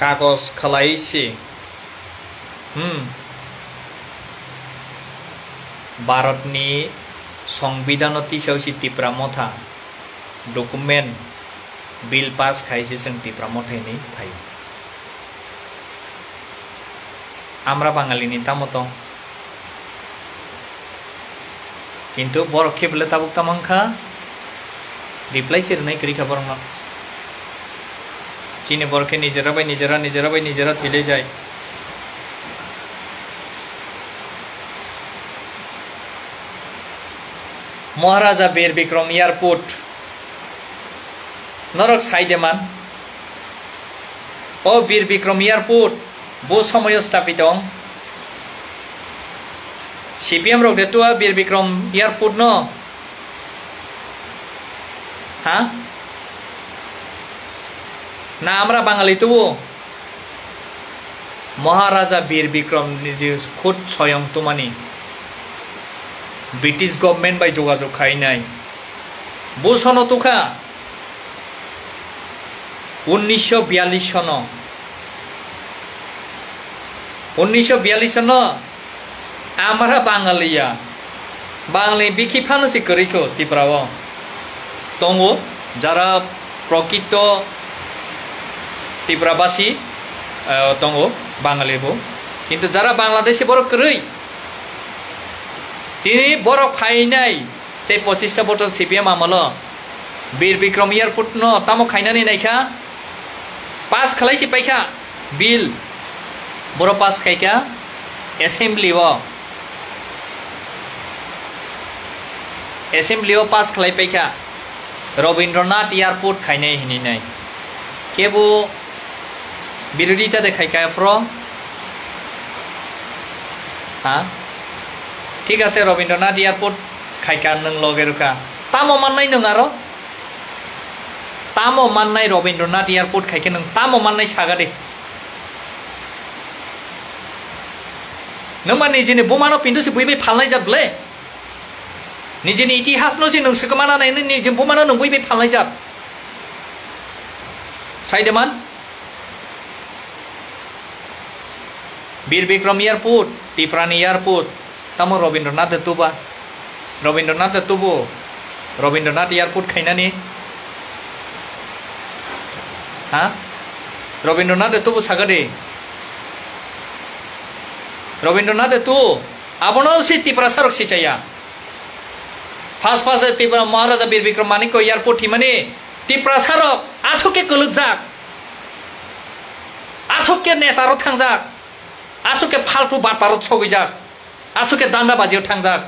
kagos khalaisi Bharatni সংবিধান তিসাউসি ত্রিপুরা মথা document bill pass খাইছে जों ত্রিপুরা মথাইনি ভাই আমরা বাঙালিনি তামত কিন্তু বড় খেবলে তাবুক তামাংখা reply সিরনাই করিখা বরং চিনি বরকে নিজেরা থিলে যায় Maharaja Bir Bikram Airport Norok Saideman O Bir Bikram Airport Bo Somoyo Stapitong CPM rok detua Bir Bikram Airport no Ha Na amra Bangali tuwo Maharaja Bir Bikram Niji khud soyong tumani British government by যোগাযোগ খাইনাই বসন তোখা 1942 সন 1942 সন আমরা বাঙালিয়া বাঙালি বিকি ফানসি করিখো ত্রিপুরাও তঙ্গো যারা প্রকৃত ত্রিপুরাবাসী তঙ্গো বাঙালিবো কিন্তু যারা বাংলাদেশে বড় করি তিনি বড় খাইনাই সেই 25টা বছর সিপিএম আমল বীর বিক্রম এয়ারপোর্ট ন তামো খাইনানি নাইখা পাস খালাইছি পাইখা বিল বড় পাস খাইকা এসেম্বলিও পাস খালাই পাইখা রবীন্দ্রনাথ এয়ারপোর্ট খাইনাই হিনি নাই কেবো বিরোধিতা দেখাইকা ফ্র হ্যাঁ ঠিক আছে রবীন্দ্রনাথ এয়ারপোর্ট খাইকা নং লগেরকা তামো মাননাই নং আরো তামো মাননাই রবীন্দ্রনাথ এয়ারপোর্ট খাইকে নং তামো মাননাই সাগাদে নং মান নিজেনি বোমানো পিন্টুসি বুইবে ফালনাই যাতলে নিজেনি ইতিহাস নজি নং সকমানা নাই নিজে বোমানো নং বুইবে ফালনাই যাত সাইদেমান বীর বিক্রম এয়ারপোর্ট ত্রিপুরানি airport Tamo Robindranath Tuba Robindranath Tubo Robindranath Airport Kainani Ha Robindranath Tubo Sagade Robindranath Tu Abono si Tripura Sarok si Chaya Fast Tripura Maharaja Bir Bikram Maniko Airport Himani Tripura Sarok Asoke Kulukjak Asoke Nesaro Tangjak Asoke Paltu Barparot Sogijak Asuke danda bajiyo tangjak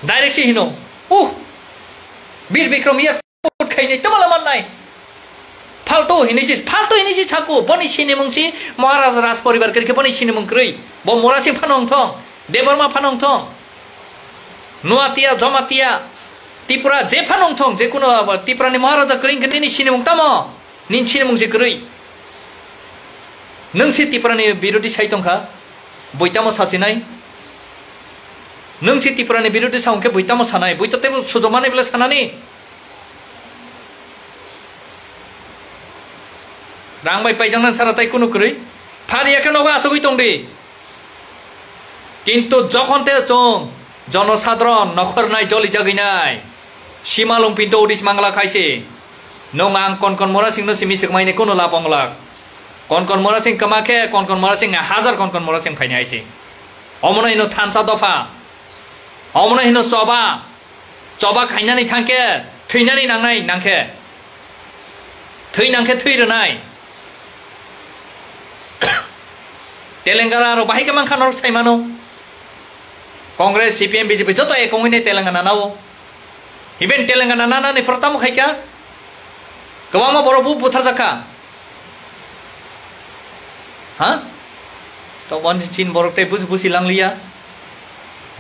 direct si hino Bir Bikram Airport khainai tamala mannai falto hinisi chaku boni sini mungsi Maharaja Raj poribar kerike boni sini mungkrui bo morasing phanong thong debarma phanong thong nuatia jomatia Tripura je phanong thong je kuno Tripurani Maharaja kring kini sini mung tamo nin sini mungsi krui nungsi Tripurani birodi saitongkha boitamo sasinai Nung si Tripurani birodi saungke boitamo sanai boito tebo sujomane bela sanani Rangbai paijangnan saratai kuno krui Phariake nogo asogoi tongde Kintu jokhon te chong জনসাধারণ নখর নাই জলি জাগি নাই সীমালং Pinto উডিস Mangla খাইছে নং আং কোন মরা সিং সিমি সিকমাইনে কোনো লাপংলাক কোন মরা সিং কামাকে কোন মরা সিং হাজার কোন মরা সিং ফাইনে আইছে অমনা হিনো থানসা দফা অমনা Hino চবা খাইনানি থাংকে থৈনানি নাংনাই নাংকে থৈরনাই Telangana R বাহিকে মাংখানর সাইমানো Kongres CPM BJP joto e kongine Telangana nawo Iben Telangana nana ni pertama khaika Kawama borobu putar jaka Ha To bon chin borok te busi lang liya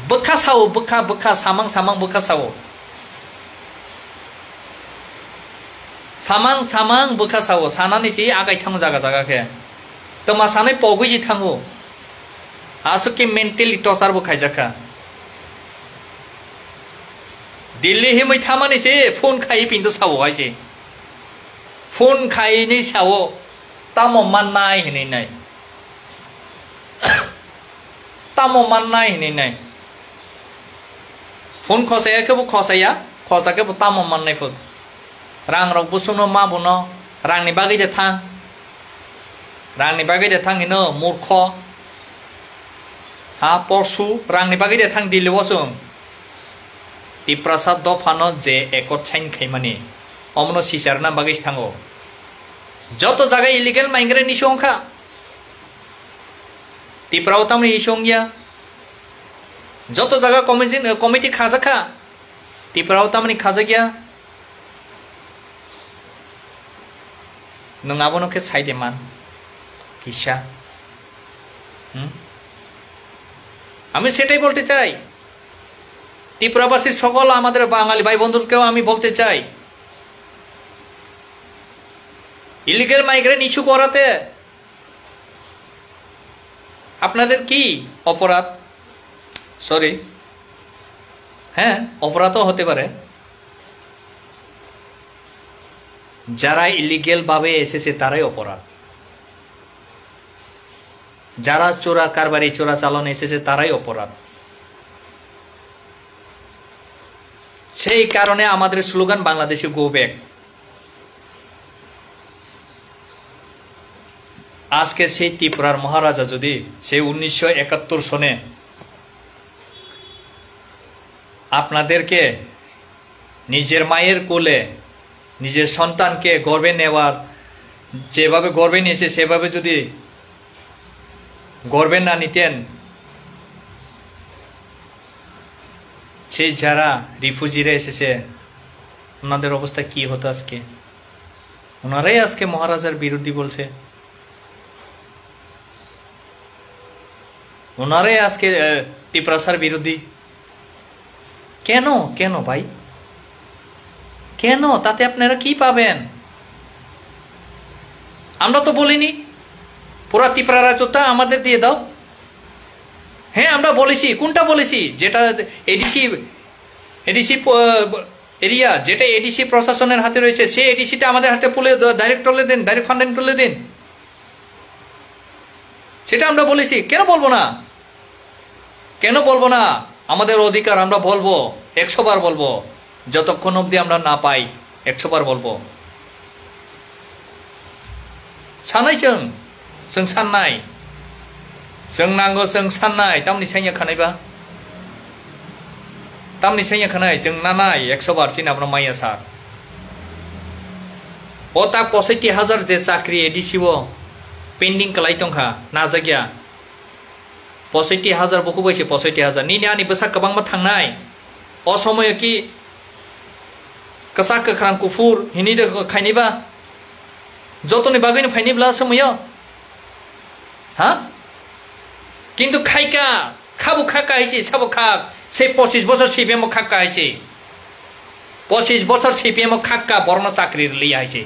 Bekas sawo bekas samang bekas sawo Samang bekas sawo sana ni si agai thang jaga ke Toma sanai pogui ji thango आसो के mentally torture बो खाइजाखा दिल्ली ही मै थामाने से phone खाई पिंदो सावो आइसे phone खाई नहीं सावो तामो माननाय हने नाय तामो माननाय हने नाय फोन खसाया के बो खसाया खसा के बो तामो माननाय फो रां रक बुसुनो मा बोनो रांनि बागै दे थां रांनि बागै दे थां हिनो मूर्ख हा परसु रांनि बागै दे थां दिल्ली वसुम तिप्रसाद दफानो जे एकट साइन खाइमानि अमनो सिसारना बागैस थांगो जत जागा इलिगेल माइग्रेंट इशोंखा तिप्राव तामनि इशोंगिया जत जागा कमिटी खाजाखा तिप्राव तामनि खाजागिया नङाबोनो के साइडेमान किसा আমি সেটাই বলতে চাই ত্রিপুরাবাসীর সকল আমাদের বাঙালি ভাই বন্ধুদেরকেও আমি বলতে চাই ইলিগাল মাইগ্রেন্ট ইস্যু করাতে আপনাদের কি অপরাধ সরি হ্যাঁ অপরাধও হতে পারে যারা ইলিগাল ভাবে এসেছে তারাই অপরাধ যারা চোরা কারবারি চোরা চালান এসেছে তারাই অপরাধ সেই কারণে আমাদের স্লোগান বাংলাদেশে গো ব্যাক আজকে সেই ত্রিপুরার মহারাজা যদি সেই 1971 সনে আপনাদেরকে নিজের মায়ের কোলে নিজের সন্তানকে গর্ভে নেওয়ার যেভাবে গর্ভে নিয়েছে সেভাবে যদি গর্ভে না নিতেন সেই যারা রিফিউজিরা এসেছে ওনাদের অবস্থা কি হতো আজকে ওনারাই আজকে মহারাজার বিরোধী বলছে ওনারাই আজকে ত্রিপ্রাসার বিরোধী কেন কেন ভাই কেন তাতে আপনারা কি পাবেন আমরা তো বলিনি পুরা ত্রিপুরা রাজ্যটা আমাদের দিয়ে দাও হ্যাঁ আমরা বলেছি কোনটা বলেছি যেটা এডিসি এরিয়া যেটা এডিসি প্রশাসনের হাতে রয়েছে সেই এডিসিটা আমাদের হাতে পুলে ডাইরেক্ট টলে দেন ডাইরেক্ট ফান্ডিং টলে দেন সেটা আমরা বলেছি কেন বলবো না কেন বলবো না আমাদের অধিকার আমরা বলবো 100 বার বলবো যতক্ষণ অবধি আমরা না পাই 100 বার বলবো সানাই जों साननाय जों नांगौ जों साननाय तामनि साइया खानायबा तामनि साइया खानाय जों नानाय 100 बार सिनाब्रा माइया सार ओता 65,000 जे चाकरी एडिसिबो पेंडिंग कलाई दंखा नाजागिया 65,000 बखौ बैसे 65,000 निनि आनि बोसा गोबांबा थांनाय असमय कि कसा कख्रां कुफुर हिनि दे खायनिबा जतनि बागैनो फायनिब्ला समयो हाँ किंतु खाइका खाबु खाका है साबु खाक से 25 बছর सीपीएम खाका है 25 বছর सीपीएम खाका बरनो चाकरी लिया है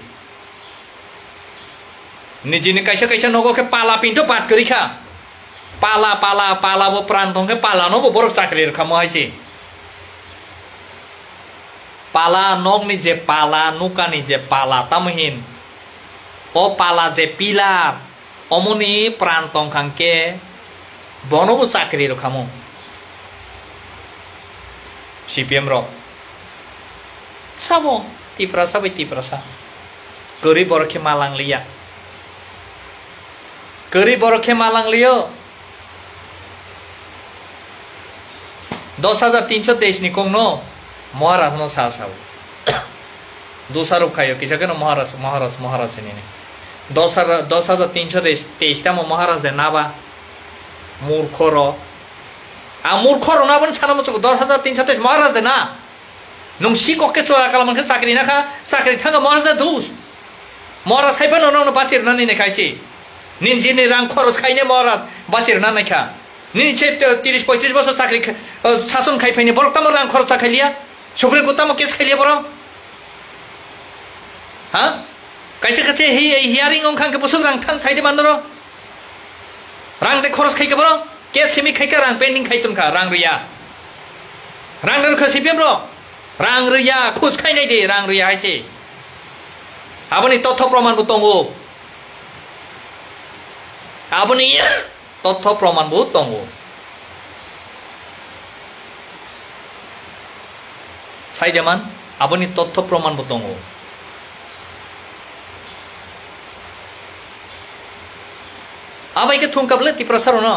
निजिनि कैसे कैसे नगो के पाला पिंटो पाट करी खा पाला पाला पाला वो प्रांतों के पाला नो वो बरक चाकरी रखा है पाला नोग नि जे पाला नुका नि जे पाला तमहिन ओ पाला जे पिलार अमुनि प्रांतों खांके बनबो चाकरी रखामो सीपीएम रो साबो तिप्रासा बै तिप्रासा गरीब बरखे मालांगलिया गरीब बरखे मालांगलियो 10,323 नि कोंगनो महाराज नो सासाव दूसरा खायो किसा के महाराज महाराज महाराज ने 10,323 तामो महाराज दे नाबा मूर्खरो आ मूर्खरो ना बन साना मचो 10,323 महाराज दे ना नों सिको के चोरा कालामन के चाकरी ना खा चाकरी थांगा महाराज दे दुस महाराज साइबा नो बाचिर ना ने खाइछि निनजिनि रां खरच खाइने महाराज बाचिर ना नै खा निचे 30-35 বছর চাকরি শাসন খাই ফাইনে বড় তাম রাং খরচ খাইলিয়া সুপ্রিম কোর্ট তাম কেস খাইলিয়া বড় हाँ कैसे कैसे हियरिंग अंखां के बसुग रां थां साइडे बांदरो रां दे खरच खाइके बरो ke simi khai ka rang pending khai tun ka rang riya rang rer khasi pem ro rang riya khus khai nai de rang riya hai che aboni totho proman bu tongo aboni totho proman bu tongo sai deman aboni totho proman bu tongo abai ke thung kable ti prasaro na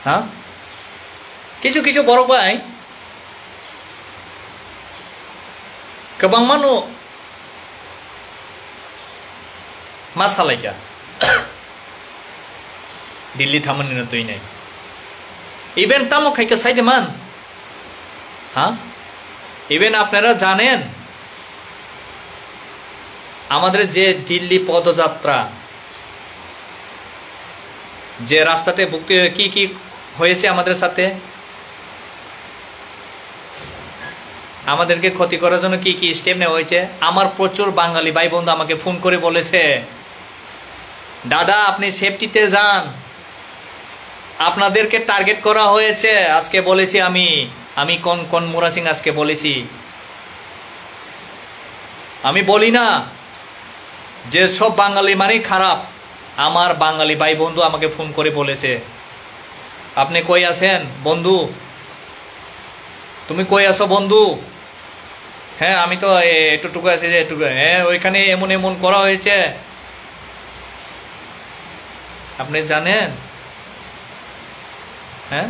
ha kichu kichu borok bai kebang manu masalah kya Delhi thaman ni na to inai even tamo khai ka sai deman हाँ even আপনারা জানেন আমাদের যে দিল্লি পদযাত্রা যে রাস্তাতে ভুক্তি কি কি হয়েছে আমাদের সাথে আমাদেরকে ক্ষতি করার জন্য কি কি স্টেপ নেওয়া হয়েছে আমার প্রচুর বাঙালি ভাই বন্ধু আমাকে ফোন করে বলেছে দাদা আপনি সেফটিতে যান আপনাদেরকে টার্গেট করা হয়েছে আজকে বলেছি আমি কোন মুরা সিং আজকে বলেছি আমি বলি না যে সব বাঙালি মানে খারাপ আমার বাঙালি ভাই বন্ধু আমাকে ফোন করে বলেছে আপনি কই আছেন বন্ধু তুমি কই আছো বন্ধু হ্যাঁ আমি তো এটুকু আছি যে এটুকু হ্যাঁ ওইখানে এমন এমন করা হয়েছে আপনি জানেন হ্যাঁ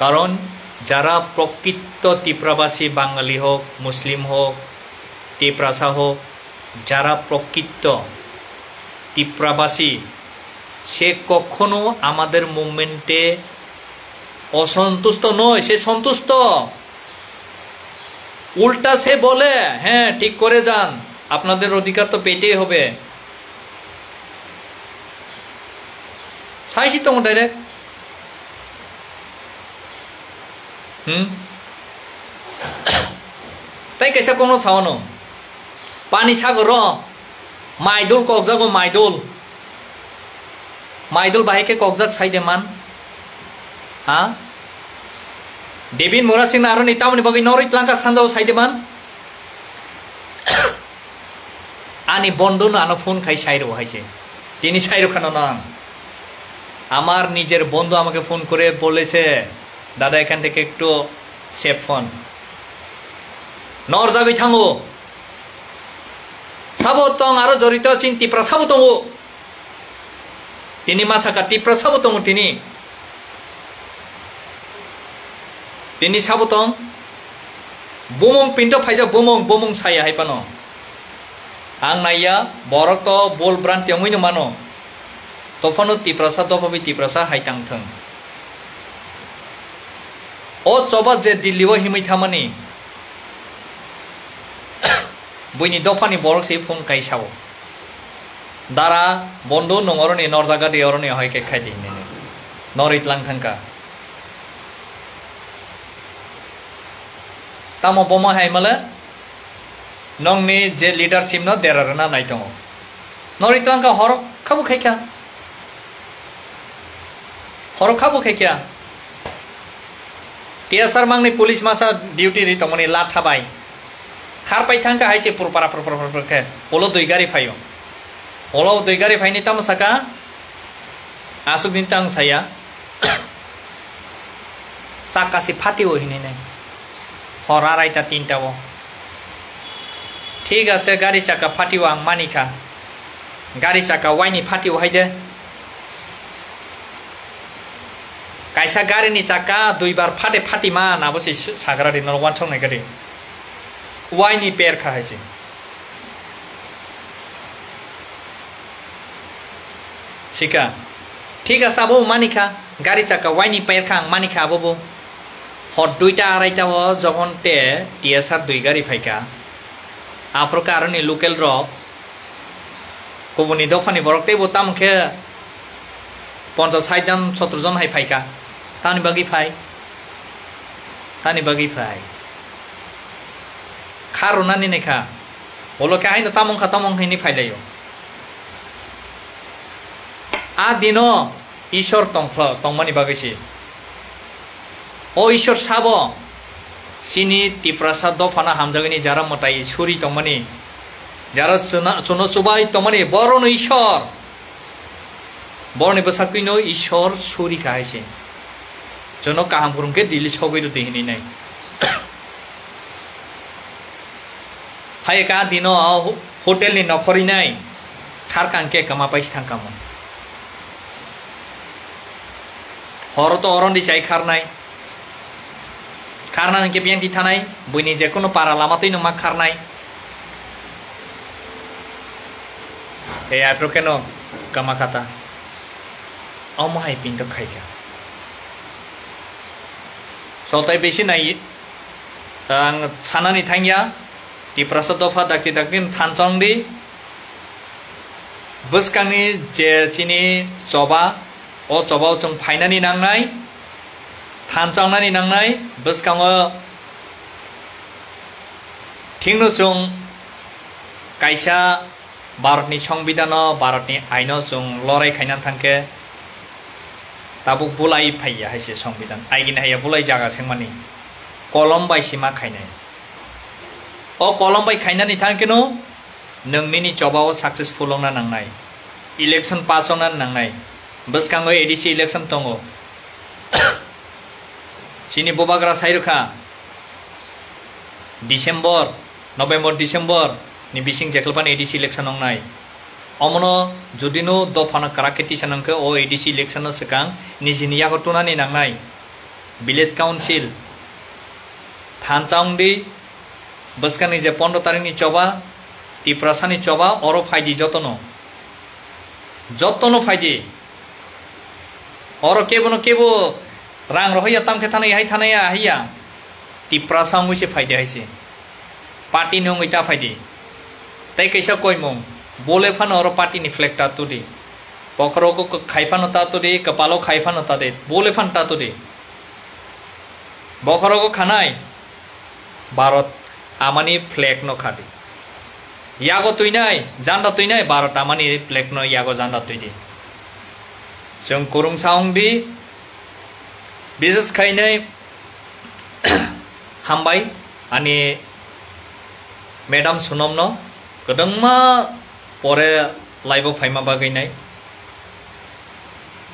কারণ যারা প্রকৃত ত্রিপুরাবাসী বাঙালি হোক মুসলিম হোক ত্রিপুরাসা হোক যারা প্রকৃত ত্রিপুরাবাসী সে কখনো আমাদের মুভমেন্টে অসন্তুষ্ট নয় সে সন্তুষ্ট উল্টা সে বলে হ্যাঁ ঠিক করে যান আপনাদের অধিকার তো পেতেই হবে সাইছি তো ডাইরেক্ট তাই कैसा कोनो छावनो पानी सागर माइदुल कक्जागो माइदुल बाहेके कक्जाग साइदे मान हा डेभिन मोरा सिंह आरो नितामनि बगै नरित लांका सानजाव साइदे मान आनी बंधन आनो फोन खाई साइरो हाइছে তিনি সাইরো খানো না আমার নিজের বন্ধু আমাকে ফোন করে বলেছে দাদা এখান থেকে একটু সেফ ফোন নর জায়গায় থাঙ্গো সাবতং আরো জড়িত আছেন ত্রিপুরা সাবতং তিনি মাসাকা ত্রিপুরা সাবতং তিনি সাবতং বুমং পিন্টো ফাইজা বুমং সায়া হাইপানো आं नाया बरक तो बोल ब्रांड तेमुइनो मानो तफानो ত্রিপুরা दफाबि ত্রিপুরা हाइतां थों ओ चबा जे दिल्लीव हिमै थामानि बुइनि दफानि बरक से फुं काइसाव दारा बंधु नंगरनि नरजागा देयरनि हयके खाइदिने नरित लांथांका तामो बमा हाइमाले नंगनि जे लिडारशिप न देरारना नाइतंग नरित लांका हर खाबु खाइका टीएसआर मांगनि पुलिस मासा डिउटी रि तमनि लाथाबाय खारपाय थांका हाइचे पुरपारा के ओलो दुइ गारि फायो ओलो दुइ गारि फाइनि तामसाका आसुक दिन तां साया साकासि फाटिओ हिने नै हरा राइटा तीनटाओ ठीक আছে गाड़ी चाका फाटिओ आं मानिखा गाड़ी चाका वाइनि फाटिओ हाइदे कायसा गारिनि चाका दुइ बार फाटी मा नाबोसि साग्रा दिन वान संनाय गारि वाइनि पेर खाहायसि सिका ठीक আছে আবো মানিখা গাড়ি চাকা ওয়াইনি পের খাং মানিখা আবো হট দুইটা আড়াইটা যখন তে টিএসআর দুই গাড়ি ফাইকা आफ्रो कारणी लोकल रक गुबुननि दफानि बरकते बोतामखे 50-60 जन 70 जन हाय फाइका तानि बागि फाइ खारनानि नेखा बोलो के हाय तामंखा तामंखैनि फाइलायो dino ishor tongmani bagisi o ishor sabo sini tiprasa dofana hamjagini jara motai suri tongmani jara chono chubai tongmani borono ishor borni basakino ishor suri kaise jono kaham kurungke dili chogiru dihini nai hai ka dino hotel ni nokori nai khar kanke kama pais thangkamo hor to oron di chai kharnai kharna ke pian di thanai buini je kono para lamatoi no mak kharnai e africano kama kata omo hai pin to khaika sotai besi nai ang sanani thangya ti prasad dofa dakti daktin thanchangdi buskangni je sini choba o choba chung phainani nangnai thanchawnani nangnai buskango thingno chung kaisa bharatni সংবিধানো bharatni aino chung lorai khaina thangke tabu bulai phaiya haise সংবিধান aigina haya bulai jaga sengmani kolom bai sima khainai o kolom bai khainani thangkeno nongni jobao successful ongna nangnai election pass ongna nangnai buskango ADC election tongo sini bobagra sairukha December November December ni bising jekelpan ADC election ongnai omono jodino dofana karaketi sanangke o ADC election no sekang nijini yago tunani nangnai village council thanchangdi buskani je 15 tarik ni choba tiprasani choba oro phaidi jotono phaidi oro kebo rang rohya tamke thanai hai thanaya hiya tiprasa muise phaidi haise party nong ita phaidi tai kaisa koimong bole phan oro party ni flag ta tudi pokhro ko khaifan ta tudi kapalo khaifan ta de bole phan ta tudi bokhro ko khanai bharat amani flag no khadi yago tuinai janda tuinai bharat amani flag no yago janda tuidi jong kurung saungdi business khainai hambai ani madam sunomno kodangma pore laibo phaima bagainai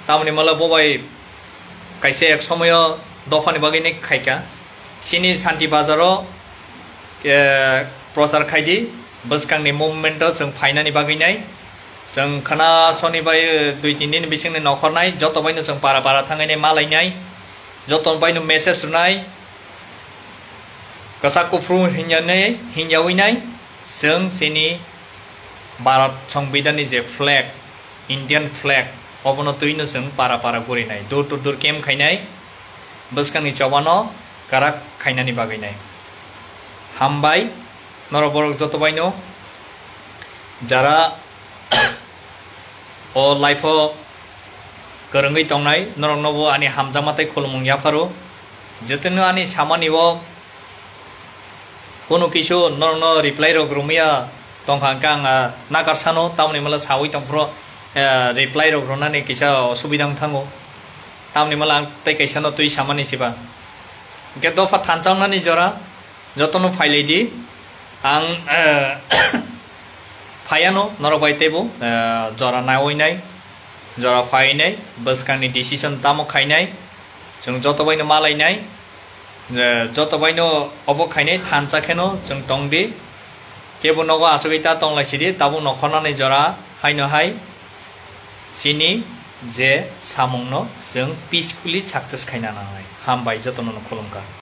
tamni mala bobai kaise ek somoyo dofani bagainai khaika sini santi bazaro prosar khaidi buskangni movement jong phainani bagainai jong khana soni bai 2-3 din bisingni nokhornai joto baino jong para thangainai malainai joto baino message runai kasaku fru hinyawinai jong sini Bharat সংবিধাননি je flag Indian flag obono tuino jong para gurinai dur kem khainai buskangni chobano karak khainani bagainai hambai noroborok joto baino jara o life o korongoi tongnai norok nobo ani hamjamatai khulmung yafaru jotino ani samani o kono kisu norok no reply rok rumia tongkhang kang nagarsano tamni mala sawi tongpro reply rok ronani kisa osubidang thango tamni mala tai kaisa no tui samani siba ke dofa thanchawnani jora jotono failedi ang phayano norobai tebo jora naoinai jora phainai buskangni decision tamo khainai jong jotobaino malainai jotobaino obo khainai thanchakheno jong tongdi kebo nogo achogeita tonglaisidi tabo nokhonani jora haino hai sini je samungno jong peacefully success khaina nangai hambai jotono khulumka